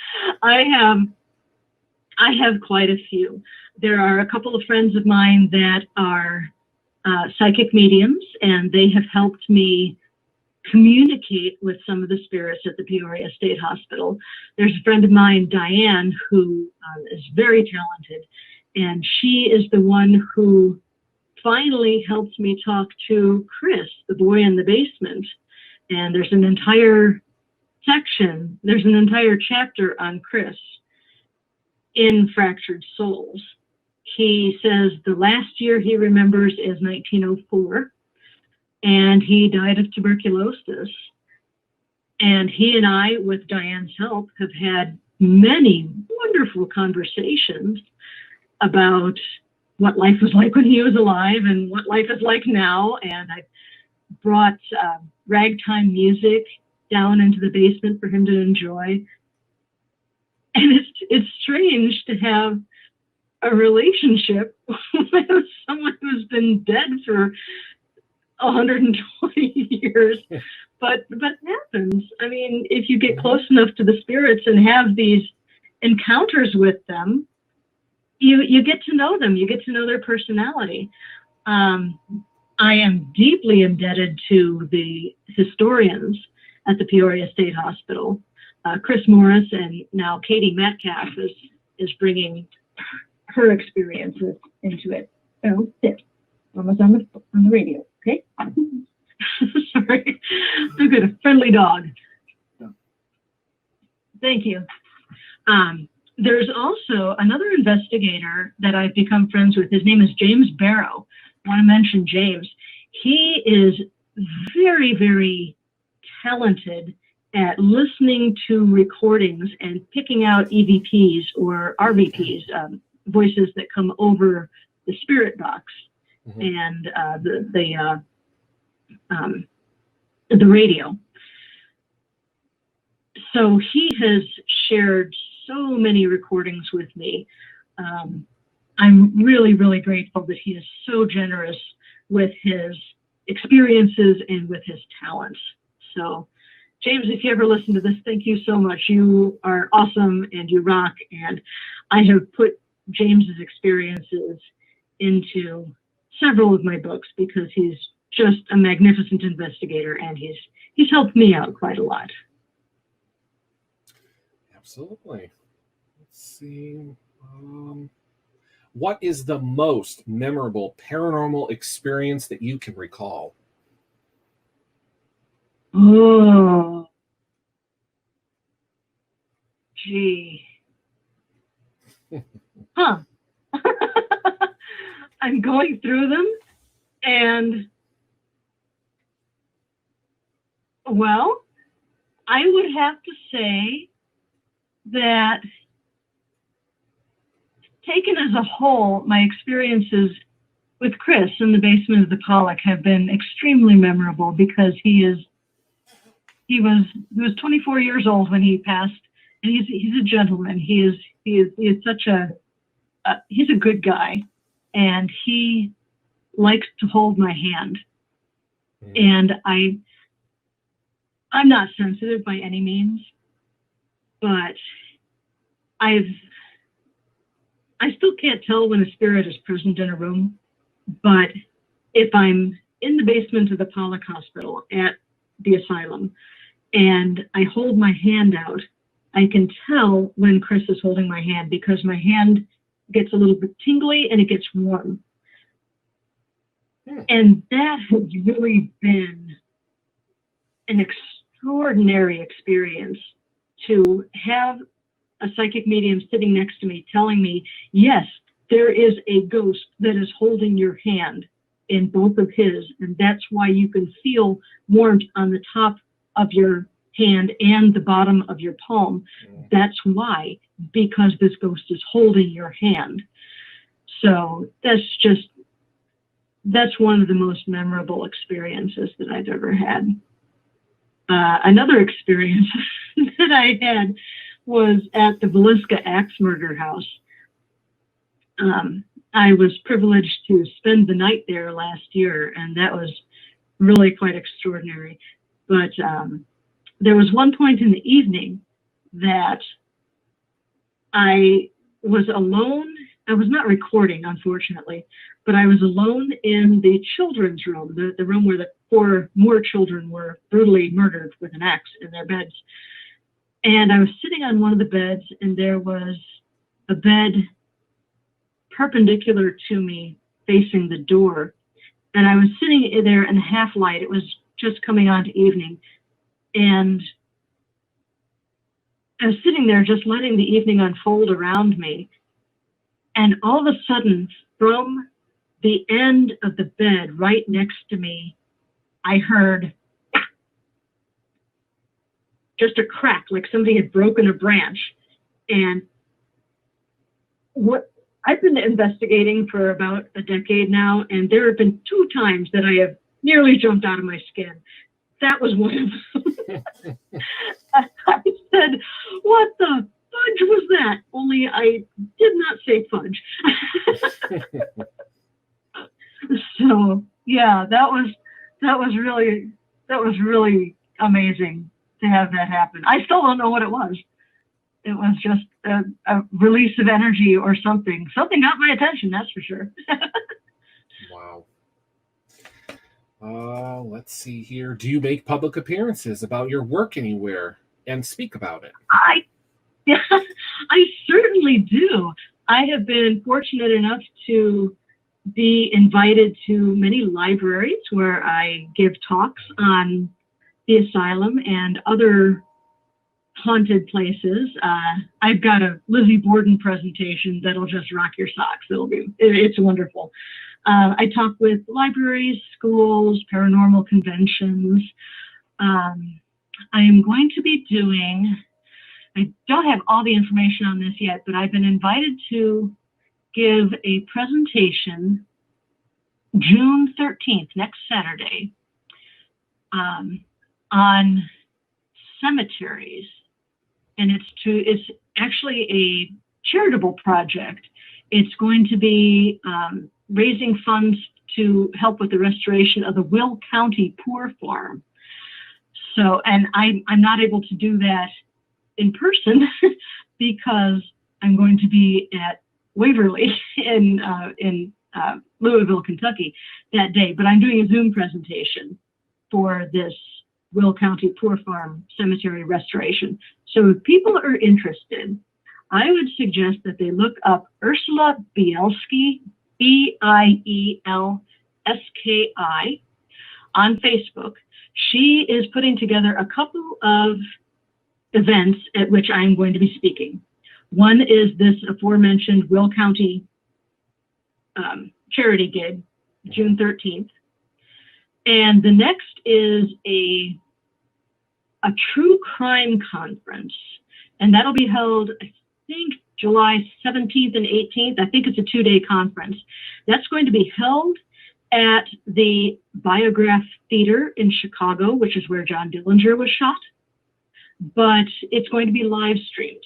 I have quite a few. There are a couple of friends of mine that are psychic mediums, and they have helped me communicate with some of the spirits at the Peoria State Hospital. There's a friend of mine, Diane, who is very talented, and she is the one who finally helped me talk to Chris, the boy in the basement. And there's an entire chapter on Chris in Fractured Souls. He says the last year he remembers is 1904, and he died of tuberculosis. And he and I, with Diane's help, have had many wonderful conversations about what life was like when he was alive and what life is like now. And I brought ragtime music down into the basement for him to enjoy. And it's strange to have a relationship with someone who's been dead for 120 years, but it happens. I mean, if you get close enough to the spirits and have these encounters with them, you get to know them. You get to know their personality. I am deeply indebted to the historians at the Peoria State Hospital. Chris Morris and now Katie Metcalf is bringing her experiences into it. Oh, sit. Almost on the radio. Okay. Sorry. Look at a friendly dog. Thank you. There's also another investigator that I've become friends with. His name is James Barrow. I want to mention James. He is very, very talented at listening to recordings and picking out EVPs or RVPs, voices that come over the spirit box and the radio. So he has shared so many recordings with me. I'm really, really grateful that he is so generous with his experiences and with his talents. So, James, if you ever listen to this, thank you so much. You are awesome and you rock. And I have put James's experiences into several of my books because he's just a magnificent investigator, and he's helped me out quite a lot. Absolutely. Let's see. What is the most memorable paranormal experience that you can recall? Oh, gee. Huh. I'm going through them, and, well, I would have to say that taken as a whole, my experiences with Chris in the basement of the Colic have been extremely memorable because he was 24 years old when he passed, and he's a gentleman. He is such he's a good guy, and he likes to hold my hand. And I'm not sensitive by any means, but I've I still can't tell when a spirit is present in a room, but if I'm in the basement of the Pollock Hospital at the asylum and I hold my hand out, I can tell when Chris is holding my hand because my hand gets a little bit tingly and it gets warm. And that has really been an extraordinary experience to have a psychic medium sitting next to me telling me, yes, there is a ghost that is holding your hand in both of his, and that's why you can feel warmth on the top of your hand and the bottom of your palm. That's why, because this ghost is holding your hand. So that's one of the most memorable experiences that I've ever had. Another experience that I had was at the Villisca Axe Murder House. I was privileged to spend the night there last year, and that was really quite extraordinary. But there was one point in the evening that I was alone. I was not recording, unfortunately, but I was alone in the children's room, the room where the 4 more children were brutally murdered with an axe in their beds. And I was sitting on one of the beds, and there was a bed perpendicular to me facing the door. And I was sitting there in half light. It was just coming on to evening. And I was sitting there just letting the evening unfold around me. And all of a sudden, from the end of the bed right next to me, I heard just a crack, like somebody had broken a branch. And what I've been investigating for about a decade now, and there have been 2 times that I have nearly jumped out of my skin. That was one of them. I said, what the fudge was that? Only I did not say fudge. So yeah, that was really amazing to have that happen. I still don't know what it was. It was just a release of energy or something. Something got my attention, that's for sure. Wow. Let's see here. Do you make public appearances about your work anywhere and speak about it? I certainly do. I have been fortunate enough to be invited to many libraries where I give talks on the asylum and other haunted places. I've got a Lizzie Borden presentation that'll just rock your socks. It's wonderful. I talk with libraries, schools, paranormal conventions. I am going to be doing, I don't have all the information on this yet, but I've been invited to give a presentation June 13th, next Saturday, on cemeteries. And it's actually a charitable project. It's going to be raising funds to help with the restoration of the Will County Poor Farm. So, and I'm not able to do that in person because I'm going to be at Waverly in Louisville, Kentucky that day, but I'm doing a Zoom presentation for this Will County Poor Farm Cemetery restoration. So if people are interested, I would suggest that they look up Ursula Bielski, Bielski, on Facebook. She is putting together a couple of events at which I'm going to be speaking. One is this aforementioned Will County charity gig, June 13th. And the next is a true crime conference. And that'll be held, I think, July 17th and 18th. I think it's a 2-day conference. That's going to be held at the Biograph Theater in Chicago, which is where John Dillinger was shot. But it's going to be live streamed.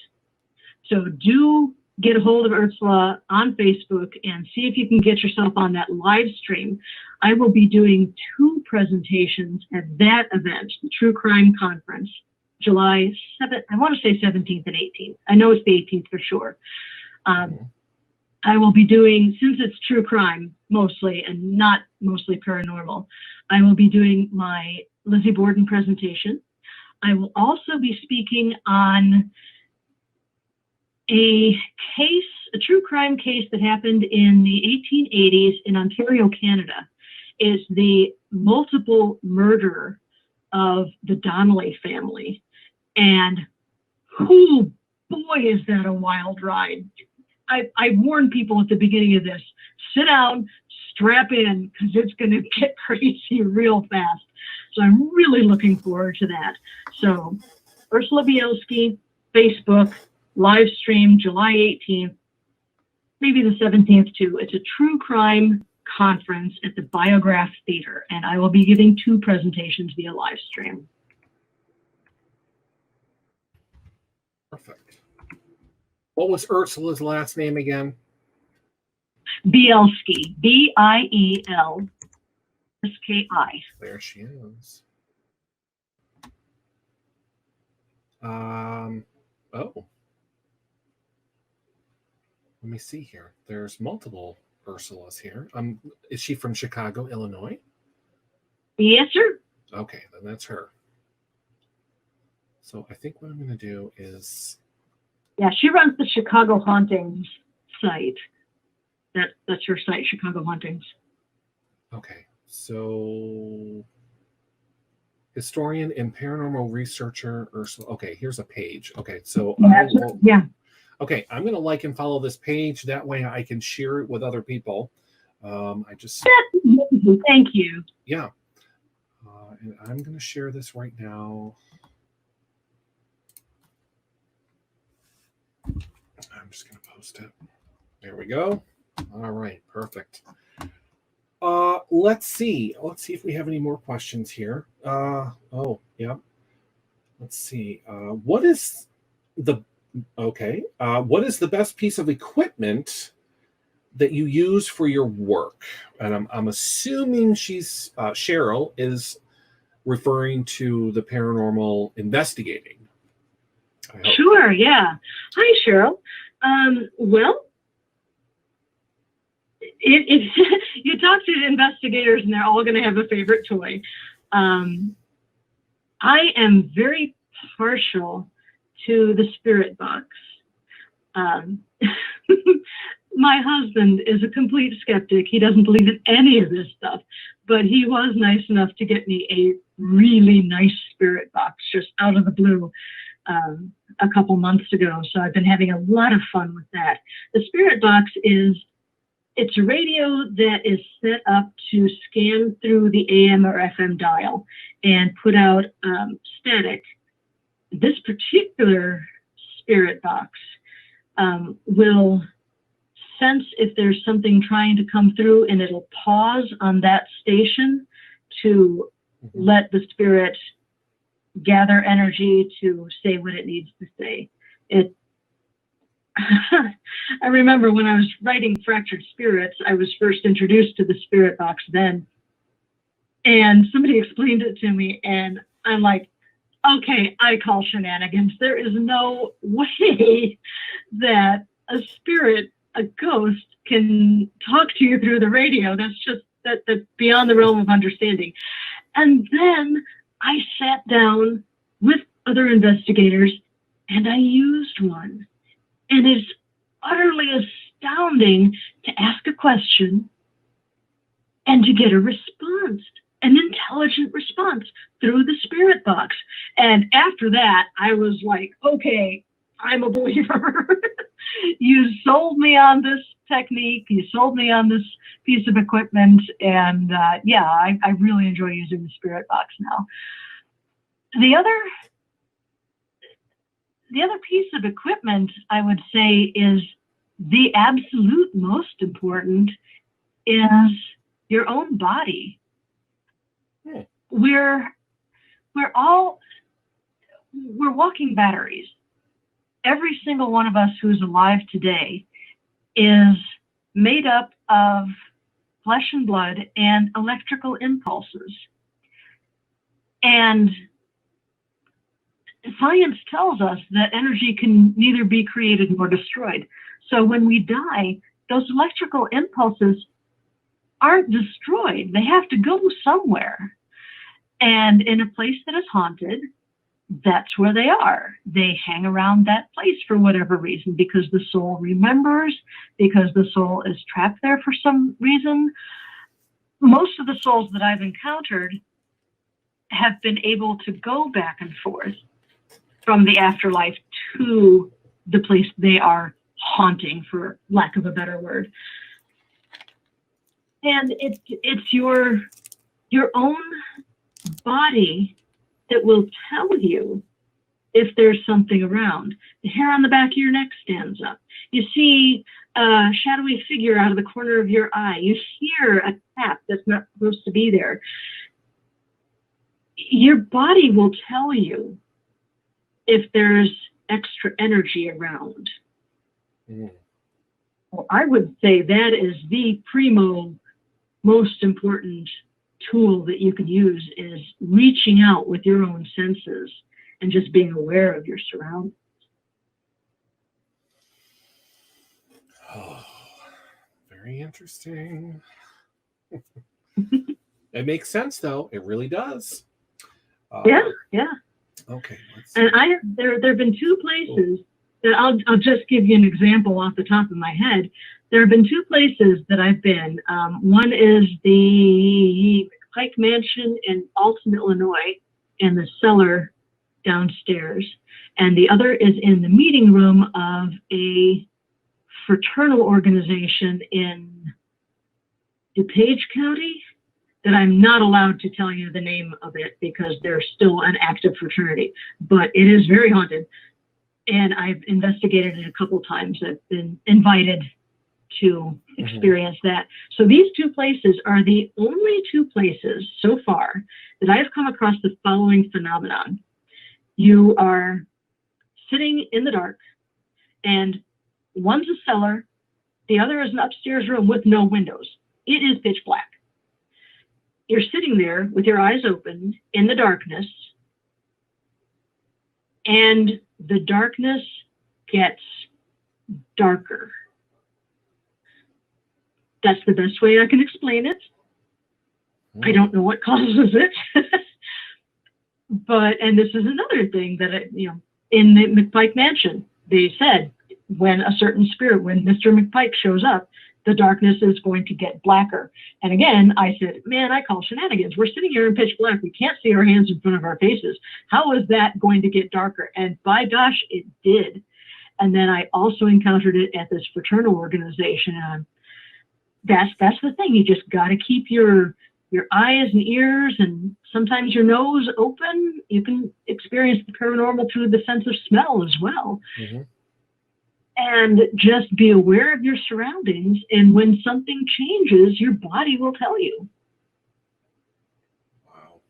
So do get a hold of Ursula on Facebook and see if you can get yourself on that live stream. I will be doing 2 presentations at that event, the True Crime Conference, July 7th, I want to say 17th and 18th. I know it's the 18th for sure. I will be doing, since it's true crime mostly and not mostly paranormal, I will be doing my Lizzie Borden presentation. I will also be speaking on a case, a true crime case that happened in the 1880s in Ontario, Canada. Is the multiple murder of the Donnelly family. And oh boy, is that a wild ride. I warned people at the beginning of this, sit down, strap in, because it's going to get crazy real fast. So I'm really looking forward to that. So Ursula Bielski, Facebook, live stream July 18th, maybe the 17th too. It's a true crime conference at the Biograph Theater, and I will be giving 2 presentations via live stream. Perfect. What was Ursula's last name again? Bielski, Bielski. There she is. Oh. Let me see here. There's multiple Ursulas here. Is she from Chicago, Illinois? Yes, sir. Okay, then that's her. So I think what I'm going to do is... Yeah, she runs the Chicago Hauntings site. That's her site, Chicago Hauntings. Okay, so historian and paranormal researcher Ursula. Okay, here's a page. Okay, so yeah. Okay, I'm going to like and follow this page. That way I can share it with other people. Thank you. Yeah. And I'm going to share this right now. I'm just going to post it. There we go. All right, perfect. Let's see. Let's see if we have any more questions here. Oh, yeah. Let's see. What is the best piece of equipment that you use for your work? And I'm assuming Cheryl is referring to the paranormal investigating. Sure, yeah. Hi, Cheryl. Well, if you talk to investigators and they're all going to have a favorite toy. I am very partial to the spirit box. My husband is a complete skeptic. He doesn't believe in any of this stuff, but he was nice enough to get me a really nice spirit box just out of the blue a couple months ago. So I've been having a lot of fun with that. The spirit box it's a radio that is set up to scan through the AM or FM dial and put out static. This particular spirit box will sense if there's something trying to come through, and it'll pause on that station to let the spirit gather energy to say what it needs to say. I remember when I was writing Fractured Spirits, I was first introduced to the spirit box then, and somebody explained it to me, and I'm like, okay, I call shenanigans. There is no way that a spirit, a ghost, can talk to you through the radio. That's just that's beyond the realm of understanding. And then I sat down with other investigators and I used one. And it's utterly astounding to ask a question and to get a response, an intelligent response through the spirit box. And after that, I was like, okay, I'm a believer. You sold me on this technique. You sold me on this piece of equipment. And yeah, I really enjoy using the spirit box now. The other piece of equipment I would say is the absolute most important is your own body. We're walking batteries. Every single one of us who's alive today is made up of flesh and blood and electrical impulses. And science tells us that energy can neither be created nor destroyed. So when we die, those electrical impulses aren't destroyed. They have to go somewhere. And in a place that is haunted, that's where they are. They hang around that place for whatever reason, because the soul remembers, because the soul is trapped there for some reason. Most of the souls that I've encountered have been able to go back and forth from the afterlife to the place they are haunting, for lack of a better word. And it's your own body that will tell you if there's something around. The hair on the back of your neck stands up. You see a shadowy figure out of the corner of your eye. You hear a tap that's not supposed to be there. Your body will tell you if there's extra energy around. Well, I would say that is the most important tool that you can use, is reaching out with your own senses and just being aware of your surroundings. Oh, very interesting. It makes sense, though. It really does. Yeah. Okay. And there have been two places that I'll just give you an example off the top of my head. There have been two places that I've been. One is the Pike Mansion in Alton, Illinois, and the cellar downstairs. And the other is in the meeting room of a fraternal organization in DuPage County that I'm not allowed to tell you the name of it because they're still an active fraternity, but it is very haunted. And I've investigated it a couple times. I've been invited to experience that. So these two places are the only two places so far that I have come across the following phenomenon. You are sitting in the dark, and one's a cellar, the other is an upstairs room with no windows. It is pitch black. You're sitting there with your eyes open in the darkness, and the darkness gets darker. That's the best way I can explain it. I don't know what causes it. And this is another thing that, in the McPike Mansion, they said when a certain spirit, when Mr. McPike shows up, the darkness is going to get blacker. And again, I said, man, I call shenanigans. We're sitting here in pitch black. We can't see our hands in front of our faces. How is that going to get darker? And by gosh, it did. And then I also encountered it at this fraternal organization. And that's the thing. You just got to keep your eyes and ears and sometimes your nose open. You can experience the paranormal through the sense of smell as well. And just be aware of your surroundings. And when something changes, your body will tell you. Wow.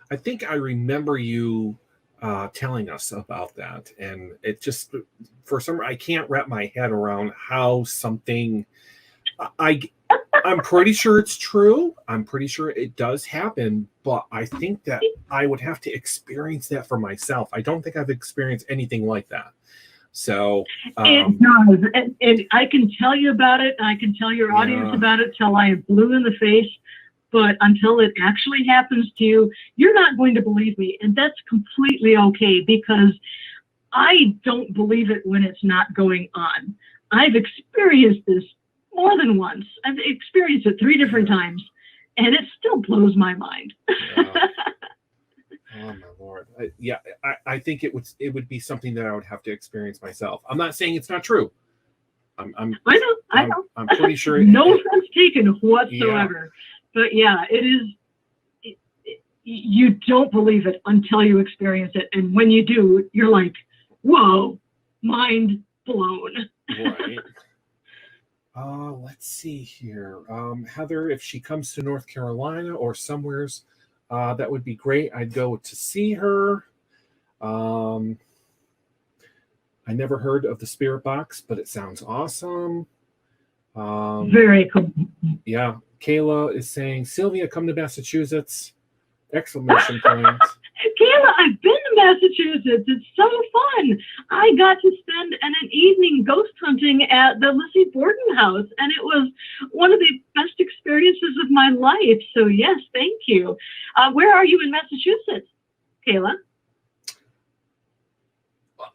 I think I remember you telling us about that. And it just, for some reason, I can't wrap my head around how something, I'm pretty sure it's true. I'm pretty sure it does happen. But I think that I would have to experience that for myself. I don't think I've experienced anything like that. So it does, and I can tell you about it, and I can tell your audience about it till I am blue in the face. But until it actually happens to you, you're not going to believe me, and that's completely okay, because I don't believe it when it's not going on. I've experienced this more than once. I've experienced it 3 different times, and it still blows my mind. Oh my Lord! I think it would be something that I would have to experience myself. I'm not saying it's not true. I know. I'm pretty sure. No offense taken whatsoever. Yeah. But yeah, it is. You don't believe it until you experience it, and when you do, you're like, "Whoa, mind blown." Right. Let's see here. Heather, if she comes to North Carolina or somewheres, that would be great. I'd go to see her. I never heard of the Spirit Box, but it sounds awesome. Very cool. Yeah. Kayla is saying, Sylvia, come to Massachusetts! Exclamation point. Kayla, I've been to Massachusetts. It's so fun. I got to spend an evening ghost hunting at the Lizzie Borden house, and it was one of the best experiences of my life. So yes, thank you. Where are you in Massachusetts, Kayla?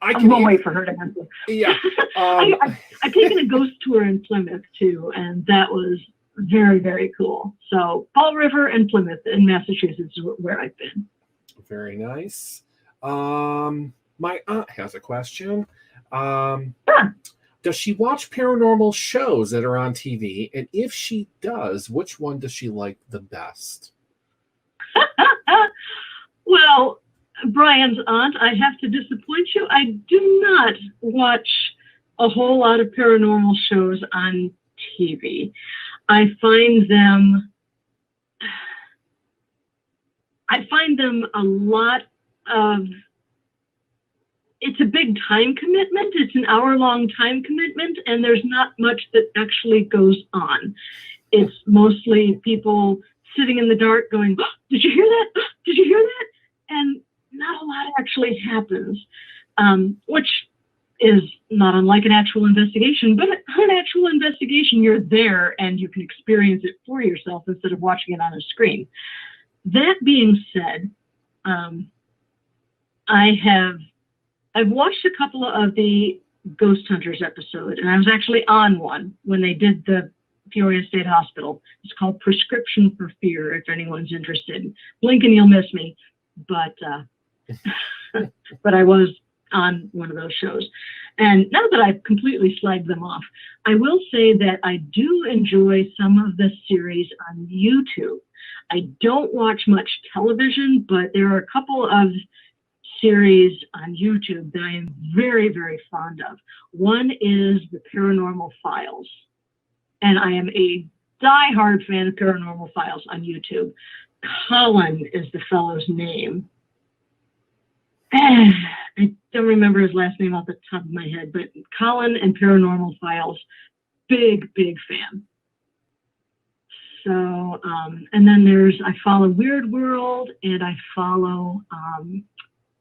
I won't wait for her to answer. Yeah. I've taken a ghost tour in Plymouth too, and that was very, very cool. So Fall River and Plymouth in Massachusetts is where I've been. Very nice. My aunt has a question. Does she watch paranormal shows that are on TV? And if she does, which one does she like the best? Well, Brian's aunt, I have to disappoint you. I do not watch a whole lot of paranormal shows on TV. I find them a lot of, it's a big time commitment. It's an hour-long time commitment, and there's not much that actually goes on. It's mostly people sitting in the dark going, oh, did you hear that? Did you hear that? And not a lot actually happens, which is not unlike an actual investigation. But an actual investigation, you're there and you can experience it for yourself instead of watching it on a screen. That being said, I've watched a couple of the Ghost Hunters episode, and I was actually on one when they did the Peoria State Hospital. It's called Prescription for Fear, if anyone's interested. Blink and you'll miss me, but but I was on one of those shows. And now that I've completely slagged them off, I will say that I do enjoy some of the series on YouTube. I don't watch much television, but there are a couple of series on YouTube that I am very, very fond of. One is the Paranormal Files, and I am a diehard fan of Paranormal Files on YouTube. Colin is the fellow's name. I don't remember his last name off the top of my head, but Colin and Paranormal Files, big fan. So, and then I follow Weird World, and I follow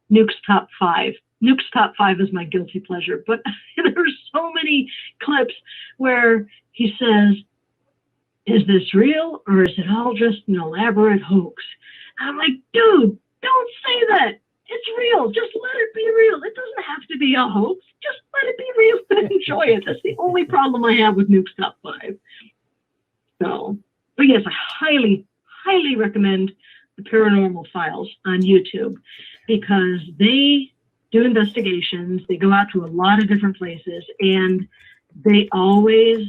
Nuke's Top 5. Nuke's Top 5 is my guilty pleasure, but there's so many clips where he says, is this real, or is it all just an elaborate hoax? I'm like, dude, don't say that. It's real. Just let it be real. It doesn't have to be a hoax. Just let it be real and enjoy it. That's the only problem I have with Nuke's Top 5. So, but yes, I highly, highly recommend the Paranormal Files on YouTube because they do investigations. They go out to a lot of different places, and they always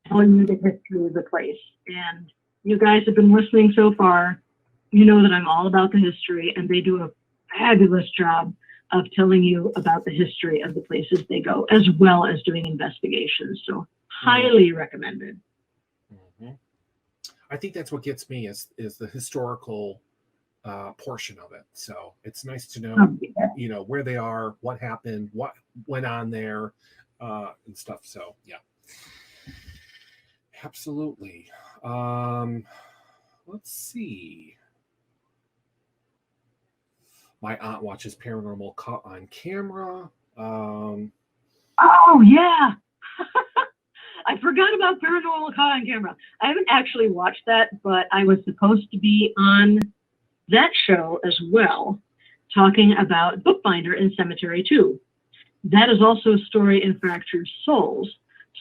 tell you the history of the place. And you guys have been listening so far. You know that I'm all about the history, and they do a fabulous job of telling you about the history of the places they go, as well as doing investigations. So highly recommended. Mm-hmm. I think that's what gets me is the historical portion of it. So it's nice to know, you know, where they are, what happened, what went on there, and stuff. So yeah, absolutely. Let's see. My aunt watches Paranormal Caught on Camera. Oh yeah. I forgot about Paranormal Caught on Camera. I haven't actually watched that, but I was supposed to be on that show as well, talking about Bookbinder in Cemetery 2. That is also a story in Fractured Souls.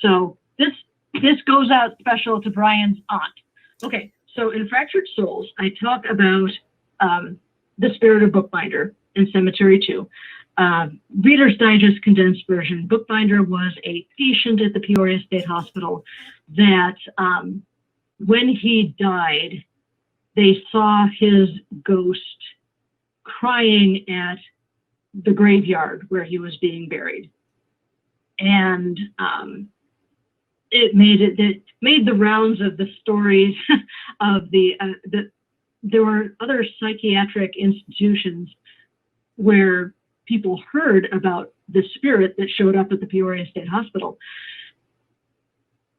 So this goes out special to Brian's aunt. Okay, so in Fractured Souls, I talk about the spirit of Bookbinder in Cemetery 2. Reader's Digest condensed version. Bookbinder was a patient at the Peoria State Hospital that when he died, they saw his ghost crying at the graveyard where he was being buried. And it made the rounds of the stories of there were other psychiatric institutions where people heard about the spirit that showed up at the Peoria State Hospital.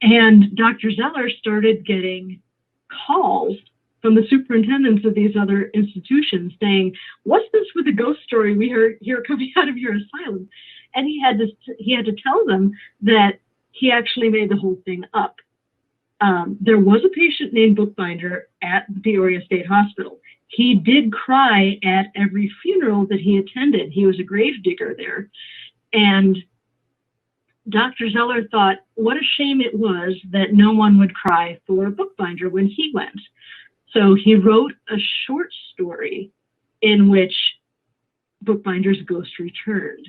And Dr. Zeller started getting calls from the superintendents of these other institutions saying, what's this with the ghost story we hear coming out of your asylum? And he had to tell them that he actually made the whole thing up. There was a patient named Bookbinder at the Peoria State Hospital. He did cry at every funeral that he attended. He was a grave digger there. And Dr. Zeller thought, what a shame it was that no one would cry for Bookbinder when he went. So he wrote a short story in which Bookbinder's ghost returned.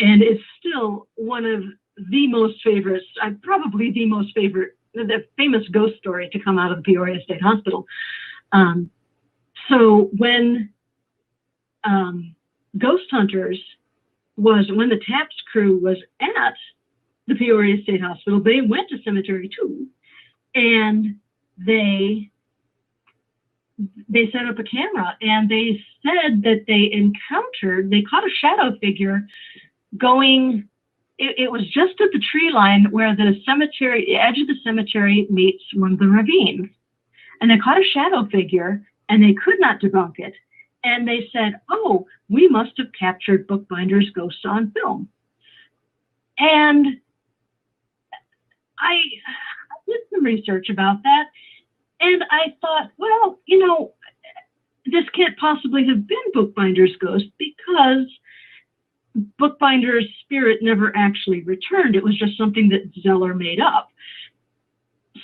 And it's still one of the most favorites, probably the most favorite, the famous ghost story to come out of the Peoria State Hospital. So when Ghost Hunters when the TAPS crew was at the Peoria State Hospital, they went to Cemetery 2, and they set up a camera, and they said that they caught a shadow figure going. It was just at the tree line where the edge of the cemetery meets one of the ravines. And they caught a shadow figure, and they could not debunk it. And they said, oh, we must have captured Bookbinder's ghost on film. And I did some research about that, and I thought, well, this can't possibly have been Bookbinder's ghost, because Bookbinder's spirit never actually returned. It was just something that Zeller made up.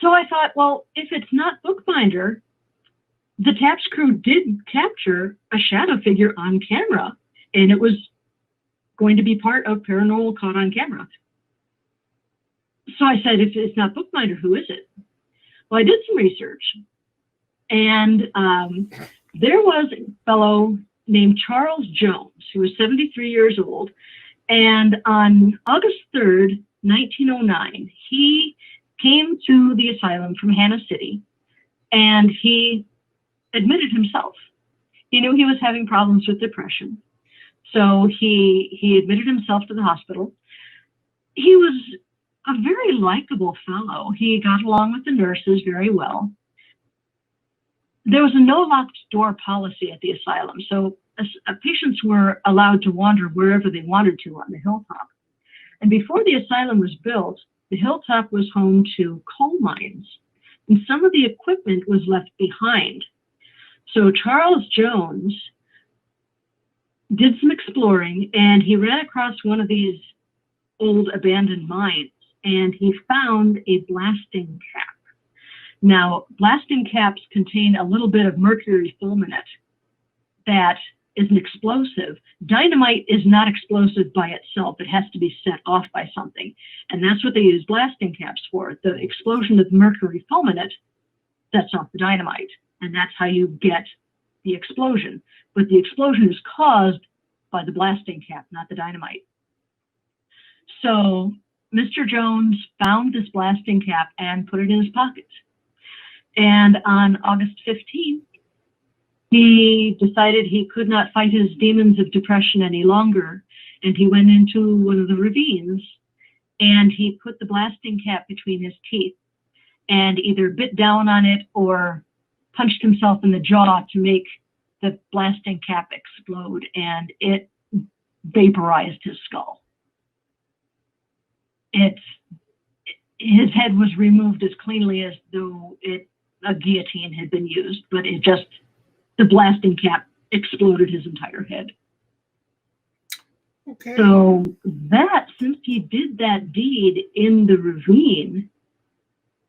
So I thought, well, if it's not Bookbinder, the TAPS crew did capture a shadow figure on camera, and it was going to be part of Paranormal Caught on Camera. So I said, if it's not Bookbinder, who is it? Well, I did some research, and there was a fellow named Charles Jones, who was 73 years old, and on August 3rd, 1909, he came to the asylum from Hannah City, and he admitted himself. He knew he was having problems with depression, so he admitted himself to the hospital. He was a very likable fellow. He got along with the nurses very well. There was a no locked door policy at the asylum, so patients were allowed to wander wherever they wanted to on the hilltop. And before the asylum was built, the hilltop was home to coal mines, and some of the equipment was left behind. So Charles Jones did some exploring, and he ran across one of these old abandoned mines, and he found a blasting cap. Now, blasting caps contain a little bit of mercury fulminate that is an explosive. Dynamite is not explosive by itself. It has to be set off by something. And that's what they use blasting caps for. The explosion of mercury fulminate sets off the dynamite. And that's how you get the explosion. But the explosion is caused by the blasting cap, not the dynamite. So Mr. Jones found this blasting cap and put it in his pocket. And on August 15th, he decided he could not fight his demons of depression any longer. And he went into one of the ravines, and he put the blasting cap between his teeth and either bit down on it or punched himself in the jaw to make the blasting cap explode, and it vaporized his skull. His head was removed as cleanly as though a guillotine had been used, but the blasting cap exploded his entire head. Okay. So since he did that deed in the ravine,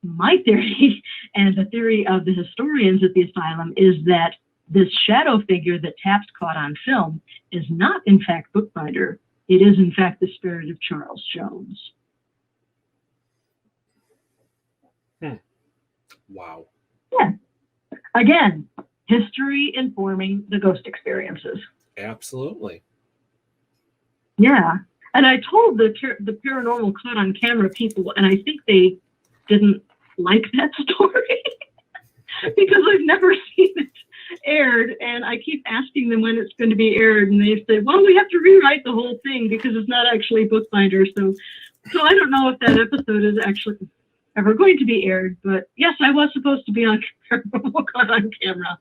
my theory and the theory of the historians at the asylum is that this shadow figure that TAPS caught on film is not, in fact, Bookbinder. It is, in fact, the spirit of Charles Jones. Wow. Yeah. Again, history informing the ghost experiences. Absolutely. Yeah. And I told the Paranormal Caught on Camera people, and I think they didn't like that story because I've never seen it aired, and I keep asking them when it's going to be aired, and they say, well, we have to rewrite the whole thing because it's not actually Bookbinder. So I don't know if that episode is actually ever going to be aired. But yes, I was supposed to be on camera.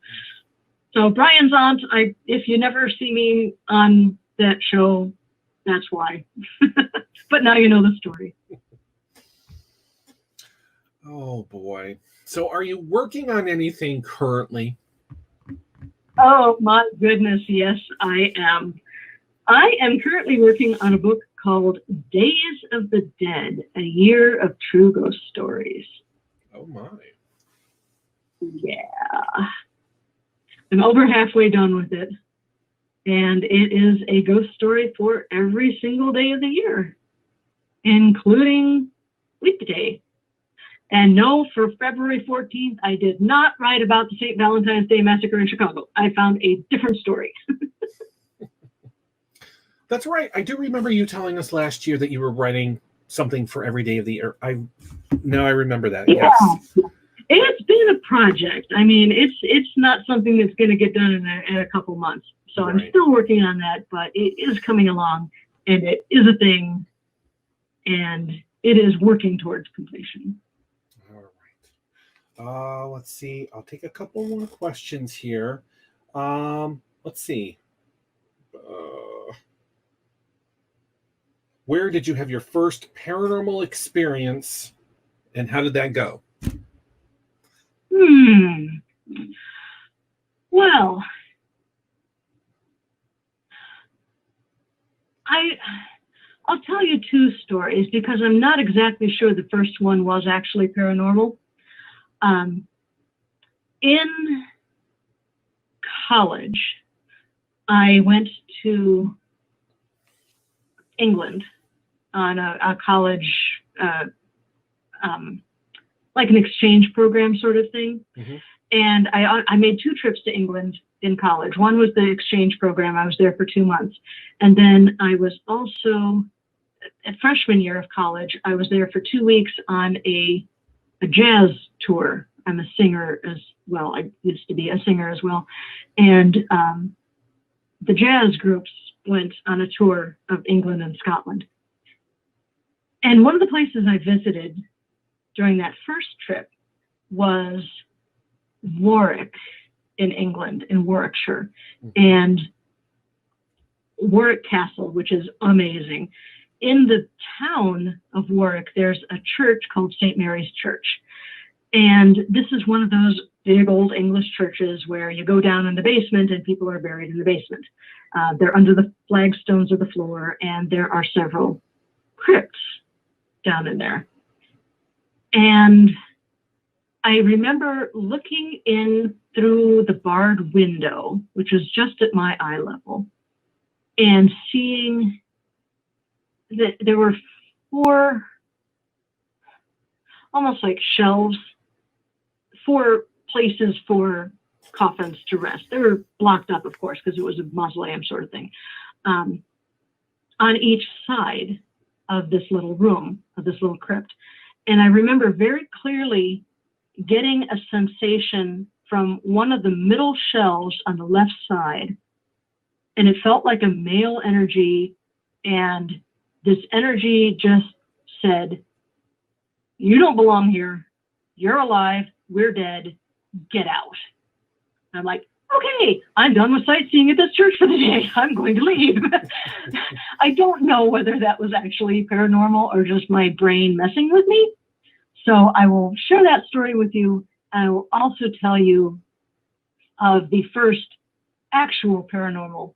So Brian's aunt, if you never see me on that show, that's why. But now you know the story. Oh boy. So are you working on anything currently? Oh my goodness, yes, I am. I am currently working on a book called Days of the Dead, A Year of True Ghost Stories. Oh my. Yeah. I'm over halfway done with it. And it is a ghost story for every single day of the year, including weekday. And no, for February 14th, I did not write about the St. Valentine's Day Massacre in Chicago. I found a different story. That's right. I do remember you telling us last year that you were writing something for every day of the year. I remember that. Yeah. Yes. It's been a project. I mean, it's not something that's going to get done in a couple months. So Right. I'm still working on that, but it is coming along, and it is a thing, and it is working towards completion. All right. Let's see. I'll take a couple more questions here. Let's see. Where did you have your first paranormal experience, and how did that go? Well, I'll tell you two stories because I'm not exactly sure the first one was actually paranormal. In college, I went to England on a college, like an exchange program sort of thing. Mm-hmm. And I made 2 trips to England in college. One was the exchange program. I was there for 2 months. And then I was also, at freshman year of college, I was there for 2 weeks on a jazz tour. I'm a singer as well. I used to be a singer as well. And the jazz groups went on a tour of England and Scotland. And one of the places I visited during that first trip was Warwick in England, in Warwickshire, and Warwick Castle, which is amazing. In the town of Warwick, there's a church called St. Mary's Church. And this is one of those big old English churches where you go down in the basement and people are buried in the basement. They're under the flagstones of the floor, and there are several crypts down in there. And I remember looking in through the barred window, which was just at my eye level, and seeing that there were 4 almost like shelves, 4 places for coffins to rest. They were blocked up, of course, because it was a mausoleum sort of thing, on each side of this little room, of this little crypt. And I remember very clearly getting a sensation from one of the middle shelves on the left side, and it felt like a male energy, and this energy just said, "You don't belong here. You're alive. We're dead. Get out." I'm like, okay, I'm done with sightseeing at this church for the day. I'm going to leave. I don't know whether that was actually paranormal or just my brain messing with me. So I will share that story with you. I will also tell you of the first actual paranormal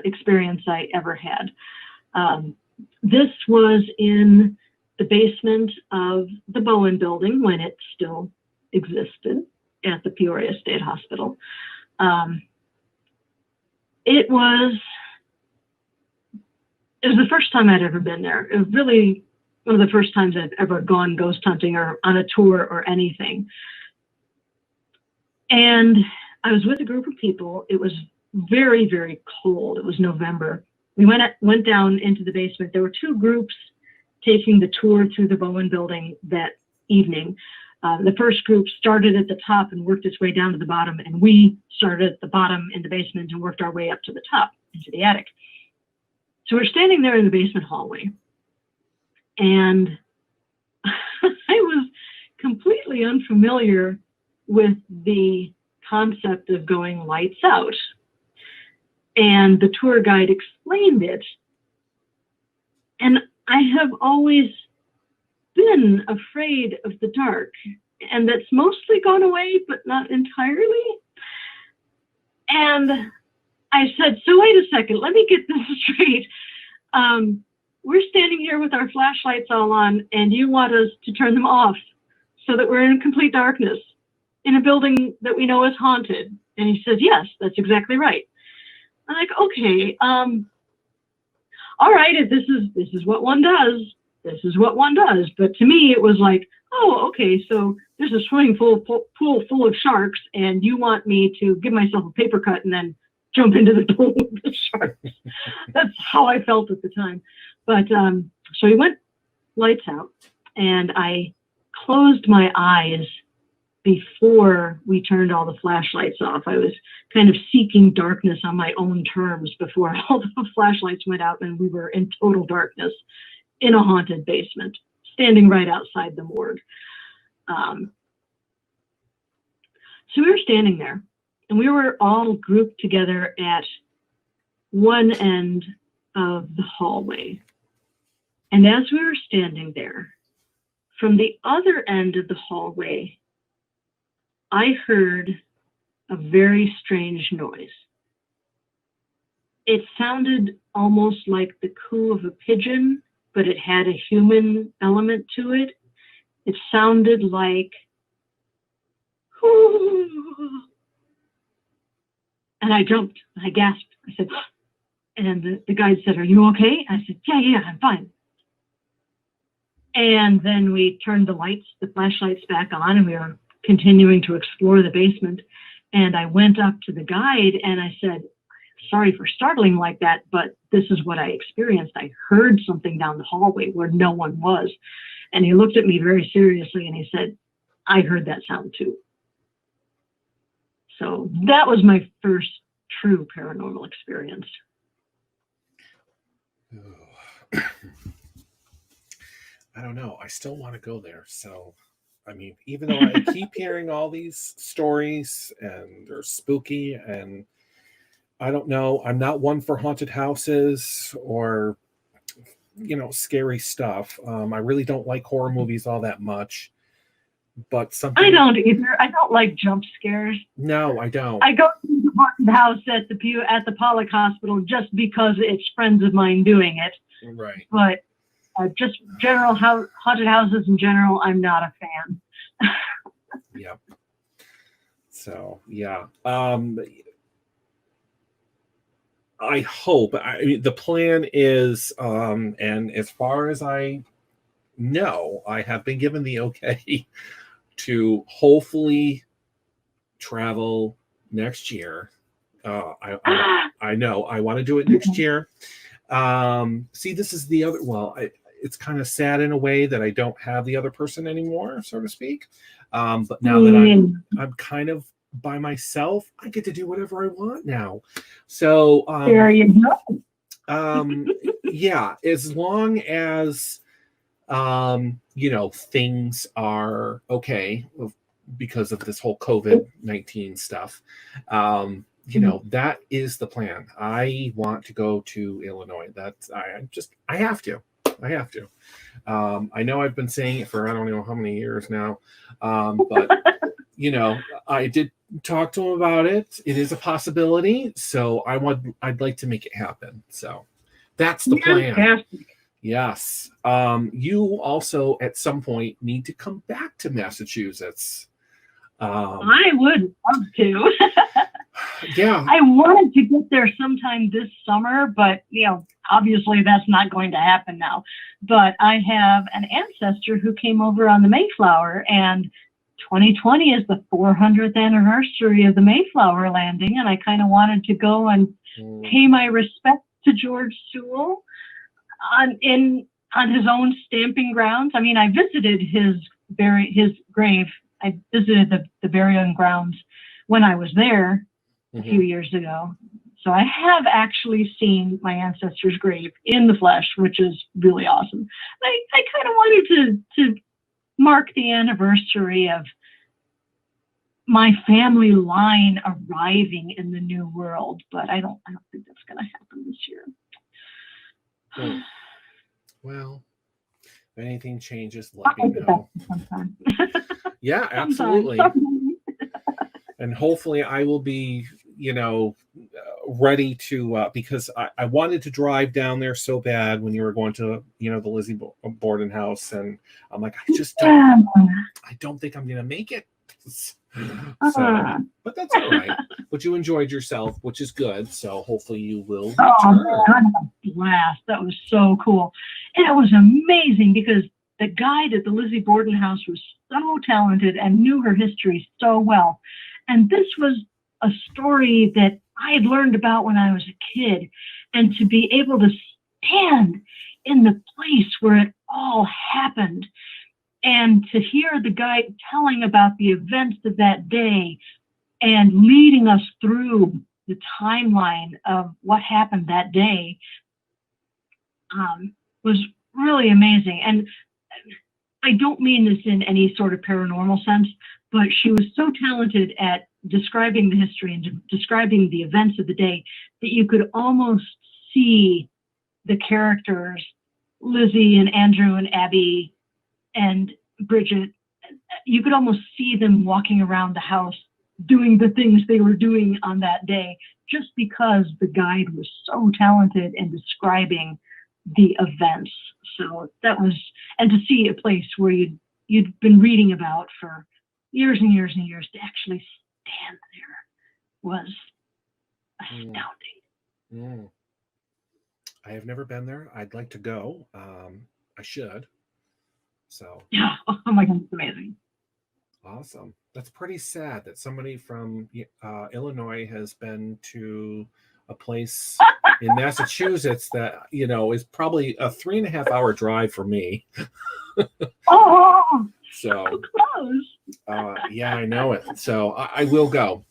experience I ever had. This was in the basement of the Bowen building when it still existed at the Peoria State Hospital. It was the first time I'd ever been there. It was really one of the first times I'd ever gone ghost hunting or on a tour or anything. And I was with a group of people. It was very, very cold. It was November. We went down into the basement. There were 2 groups taking the tour through the Bowen building that evening. The first group started at the top and worked its way down to the bottom, and we started at the bottom in the basement and worked our way up to the top into the attic. So we're standing there in the basement hallway, and I was completely unfamiliar with the concept of going lights out. And the tour guide explained it. And I have always been afraid of the dark. And that's mostly gone away, but not entirely. And I said, so wait a second, let me get this straight. We're standing here with our flashlights all on, and you want us to turn them off so that we're in complete darkness in a building that we know is haunted. And he says, yes, that's exactly right. I'm like, okay, all right, if this is what one does, this is what one does. But to me, it was like, oh, okay, so there's a swimming pool full of sharks, and you want me to give myself a paper cut and then jump into the pool with the sharks. That's how I felt at the time. But so we went lights out, and I closed my eyes before we turned all the flashlights off. I was kind of seeking darkness on my own terms before all the flashlights went out, and we were in total darkness in a haunted basement, standing right outside the morgue. So we were standing there, and we were all grouped together at one end of the hallway. And as we were standing there, from the other end of the hallway, I heard a very strange noise. It sounded almost like the coo of a pigeon, but it had a human element to it. It sounded like, and I jumped, I gasped, I said, and the guide said, are you okay? I said, yeah, I'm fine. And then we turned the flashlights back on, and we were continuing to explore the basement. And I went up to the guide and I said, sorry for startling like that, but this is what I experienced. I heard something down the hallway where no one was. And he looked at me very seriously and he said, I heard that sound too. So that was my first true paranormal experience. I don't know. I still want to go there. So, I mean, even though I keep hearing all these stories and they're spooky, and I don't know, I'm not one for haunted houses or, scary stuff. I really don't like horror movies all that much. But something I don't either. I don't like jump scares. No, I don't. I go to the haunted house at the Pollock Hospital just because it's friends of mine doing it. Right. But just general haunted houses in general, I'm not a fan. Yep. So yeah. I hope. The plan is, and as far as I know, I have been given the okay to hopefully travel next year. I know I want to do it next year. See, this is the other. Well, it's kind of sad in a way that I don't have the other person anymore, so to speak. But now that I'm kind of by myself, I get to do whatever I want now. So there you go. Yeah, as long as things are okay because of this whole COVID-19 stuff. That is the plan. I want to go to Illinois. I have to. I know I've been saying it for I don't know how many years now, but I did talk to him about it. It is a possibility, so I'd like to make it happen. So that's the plan. Fantastic. Yes. You also at some point need to come back to Massachusetts. I would love to. Yeah. I wanted to get there sometime this summer, but obviously that's not going to happen now. But I have an ancestor who came over on the Mayflower, and 2020 is the 400th anniversary of the Mayflower landing, and I kind of wanted to go and pay my respects to George Sewell on his own stamping grounds. I mean, I visited his grave. I visited the burying grounds when I was there a few years ago. So I have actually seen my ancestor's grave in the flesh, which is really awesome. I kind of wanted to mark the anniversary of my family line arriving in the new world, but I don't think that's going to happen this year. Well, if anything changes, let me know. Sometime. Yeah, absolutely. And hopefully I will be, ready to, because I wanted to drive down there so bad when you were going to, the Lizzie Borden house. And I'm like, I don't think I'm going to make it. So, but that's all right. But you enjoyed yourself, which is good. So hopefully you will return. Oh, man, I had a blast. That was so cool. And it was amazing because the guide at the Lizzie Borden house was so talented and knew her history so well. And this was a story that I had learned about when I was a kid. And to be able to stand in the place where it all happened and to hear the guide telling about the events of that day and leading us through the timeline of what happened that day was really amazing. And I don't mean this in any sort of paranormal sense, but she was so talented at describing the history and describing the events of the day that you could almost see the characters, Lizzie and Andrew and Abby and Bridget. You could almost see them walking around the house doing the things they were doing on that day, just because the guide was so talented in describing the events. So that was, and to see a place where you'd been reading about for years and years and years, to actually stand there was astounding. I have never been there. I'd like to go. I should. So yeah, oh my God, it's amazing. Awesome. That's pretty sad that somebody from Illinois has been to a place in Massachusetts that, is probably a 3.5-hour drive for me. Oh, so close. Yeah, I know it. So I will go.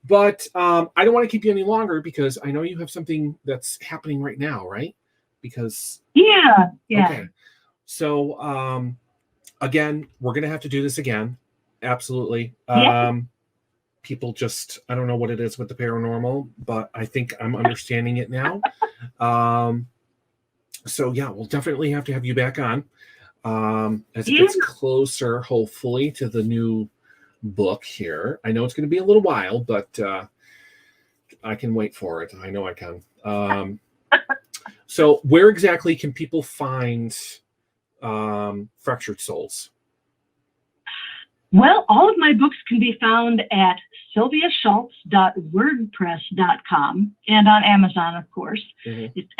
But I don't want to keep you any longer because I know you have something that's happening right now, right? Because yeah. Okay. So again, we're going to have to do this again. Absolutely. People just, I don't know what it is with the paranormal, but I think I'm understanding it now. So yeah, we'll definitely have to have you back on as it gets closer, hopefully, to the new book here. I know it's going to be a little while, but I can wait for it. I know I can. So where exactly can people find Fractured Souls? Well, all of my books can be found at sylviashults.wordpress.com and on Amazon, of course. Mm-hmm. It's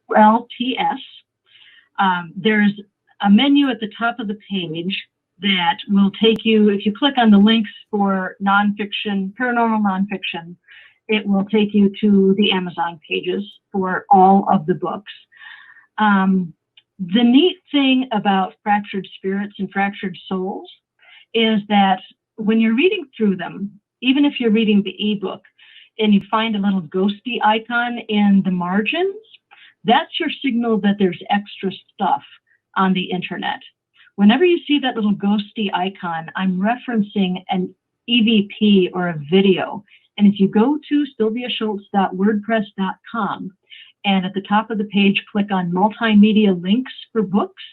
SHULTS. There's a menu at the top of the page that will take you, if you click on the links for nonfiction, paranormal nonfiction, it will take you to the Amazon pages for all of the books. The neat thing about Fractured Spirits and Fractured Souls is that when you're reading through them, even if you're reading the ebook and you find a little ghosty icon in the margins, that's your signal that there's extra stuff on the internet. Whenever you see that little ghosty icon, I'm referencing an EVP or a video. And if you go to sylviashults.wordpress.com and at the top of the page, click on multimedia links for books,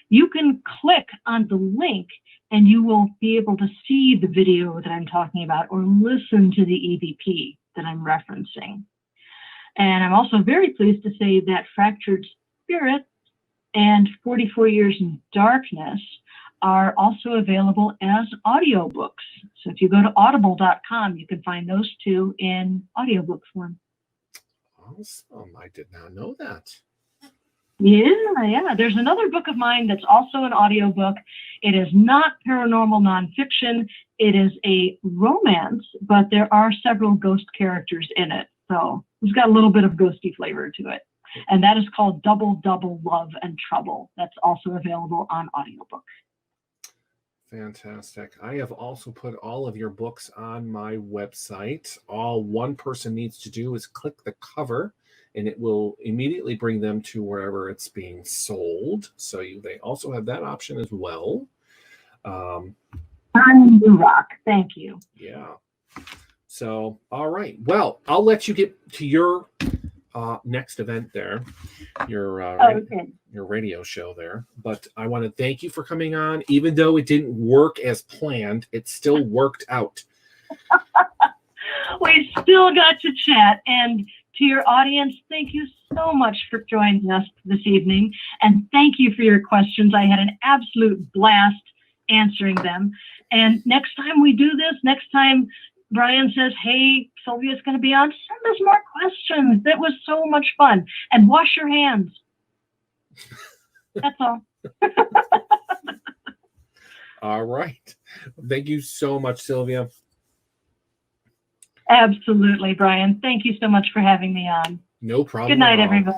you can click on the link and you will be able to see the video that I'm talking about or listen to the EVP that I'm referencing. And I'm also very pleased to say that Fractured Spirit and 44 Years in Darkness are also available as audiobooks. So if you go to audible.com, you can find those two in audiobook form. Awesome. I did not know that. Yeah. There's another book of mine that's also an audiobook. It is not paranormal nonfiction. It is a romance, but there are several ghost characters in it. So it's got a little bit of ghosty flavor to it. And that is called Double Double Love and Trouble. That's also available on audiobook. Fantastic. I have also put all of your books on my website. All one person needs to do is click the cover and it will immediately bring them to wherever it's being sold. So they also have that option as well. I'm the rock. Thank you. Yeah. So, all right. Well, I'll let you get to your next event there, your Okay. your radio show there. But I want to thank you for coming on. Even though it didn't work as planned, it still worked out. We still got to chat. And to your audience, thank you so much for joining us this evening. And thank you for your questions. I had an absolute blast answering them. And next time we do this, next time Brian says, hey, Sylvia's going to be on, send us more questions. It was so much fun. And wash your hands. That's all. All right. Thank you so much, Sylvia. Absolutely, Brian. Thank you so much for having me on. No problem. Good night, everybody.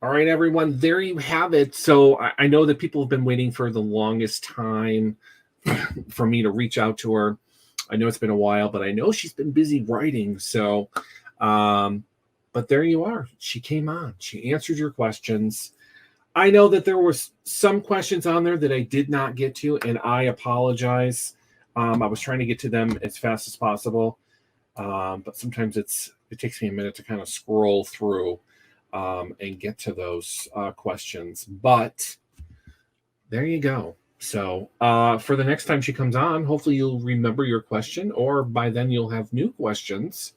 All right, everyone. There you have it. So I know that people have been waiting for the longest time for me to reach out to her. I know it's been a while, but I know she's been busy writing. So, but there you are. She came on. She answered your questions. I know that there was some questions on there that I did not get to, and I apologize. I was trying to get to them as fast as possible, but sometimes it takes me a minute to kind of scroll through and get to those questions. But there you go. So for the next time she comes on, hopefully you'll remember your question, or by then you'll have new questions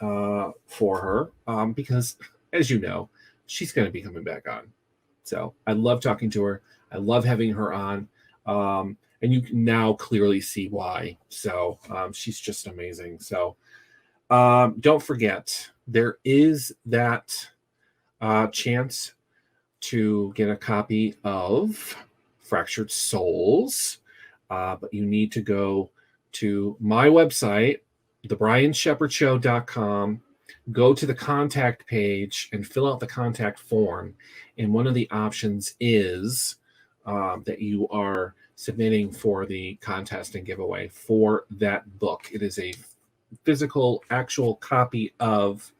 for her, because as you know, she's going to be coming back on. So I love talking to her. I love having her on. And you can now clearly see why. So she's just amazing. So don't forget, there is that chance to get a copy of Fractured Souls. But you need to go to my website, thebrianshepherdshow.com, go to the contact page and fill out the contact form. And one of the options is that you are submitting for the contest and giveaway for that book. It is a physical, actual copy of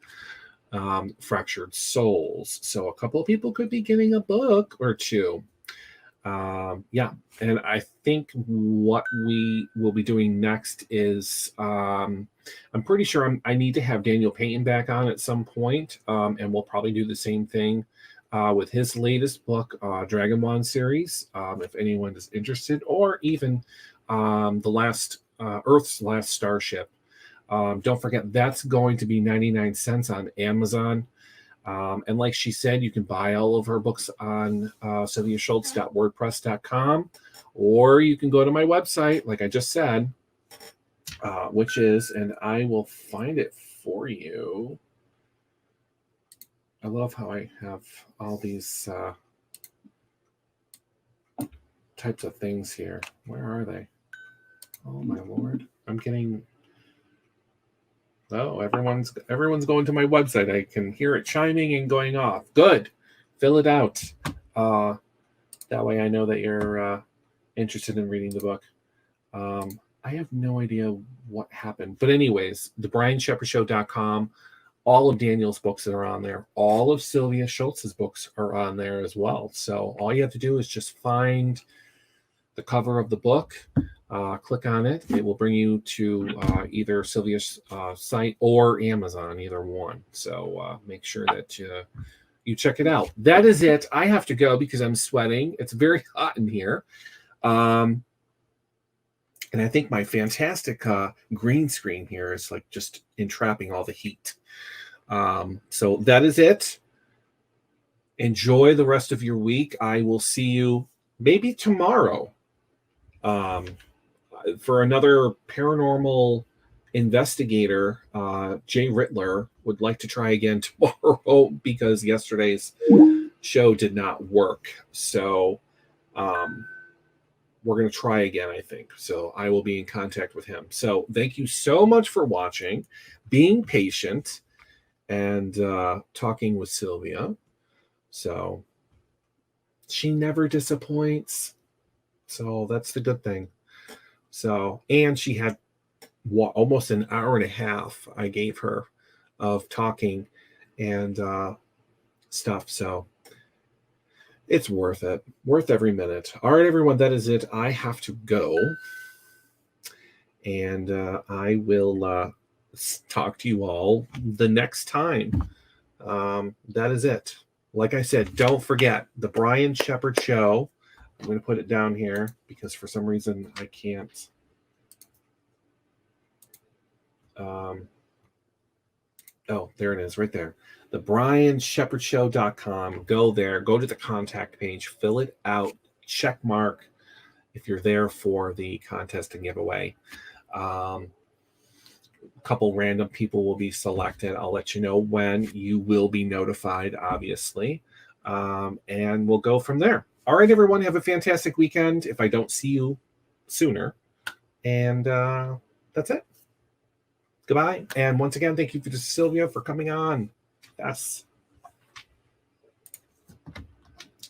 Fractured Souls. So a couple of people could be getting a book or two. Yeah, and I think what we will be doing next is I'm pretty sure I need to have Daniel Payton back on at some point, and we'll probably do the same thing with his latest book, Dragon Wand series, if anyone is interested, or even the last Earth's Last Starship. Don't forget, that's going to be 99 cents on Amazon. And like she said, you can buy all of her books on sylviashults.wordpress.com, or you can go to my website, like I just said, which is, and I will find it for you. I love how I have all these types of things here. Where are they? Oh my Lord. I'm getting... Oh, everyone's going to my website. I can hear it chiming and going off. Good. Fill it out. That way I know that you're interested in reading the book. I have no idea what happened. But anyways, thebrianshepherdshow.com, all of Daniel's books are on there. All of Sylvia Shults' books are on there as well. So all you have to do is just find the cover of the book, click on it. It will bring you to either Sylvia's site or Amazon, either one. So make sure that you check it out. That is it. I have to go because I'm sweating. It's very hot in here. And I think my fantastic green screen here is like just entrapping all the heat. So that is it. Enjoy the rest of your week. I will see you maybe tomorrow for another paranormal investigator. Jay Rittler would like to try again tomorrow because yesterday's show did not work. So we're going to try again, I think. So I will be in contact with him. So thank you so much for watching, being patient, and talking with Sylvia. So she never disappoints. So that's the good thing. So, and she had almost an hour and a half I gave her of talking and stuff. So It's worth it. Worth every minute. All right, everyone, that is it. I have to go. And I will talk to you all the next time. That is it. Like I said, don't forget the Brian Shepherd Show. I'm going to put it down here because for some reason I can't. Oh, there it is right there. The BrianShepherdShow.com. Go there. Go to the contact page. Fill it out. Check mark if you're there for the contest and giveaway. A couple random people will be selected. I'll let you know when. You will be notified, obviously. And we'll go from there. All right, everyone. Have a fantastic weekend if I don't see you sooner. And that's it. Goodbye. And once again, thank you to Sylvia for coming on. Yes.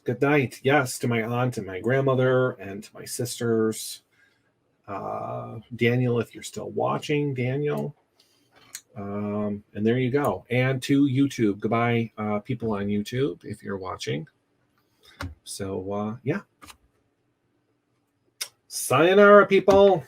Good night. Yes, to my aunt and my grandmother and to my sisters. Daniel, if you're still watching, Daniel. And there you go. And to YouTube. Goodbye, people on YouTube, if you're watching. So, yeah. Sayonara, people.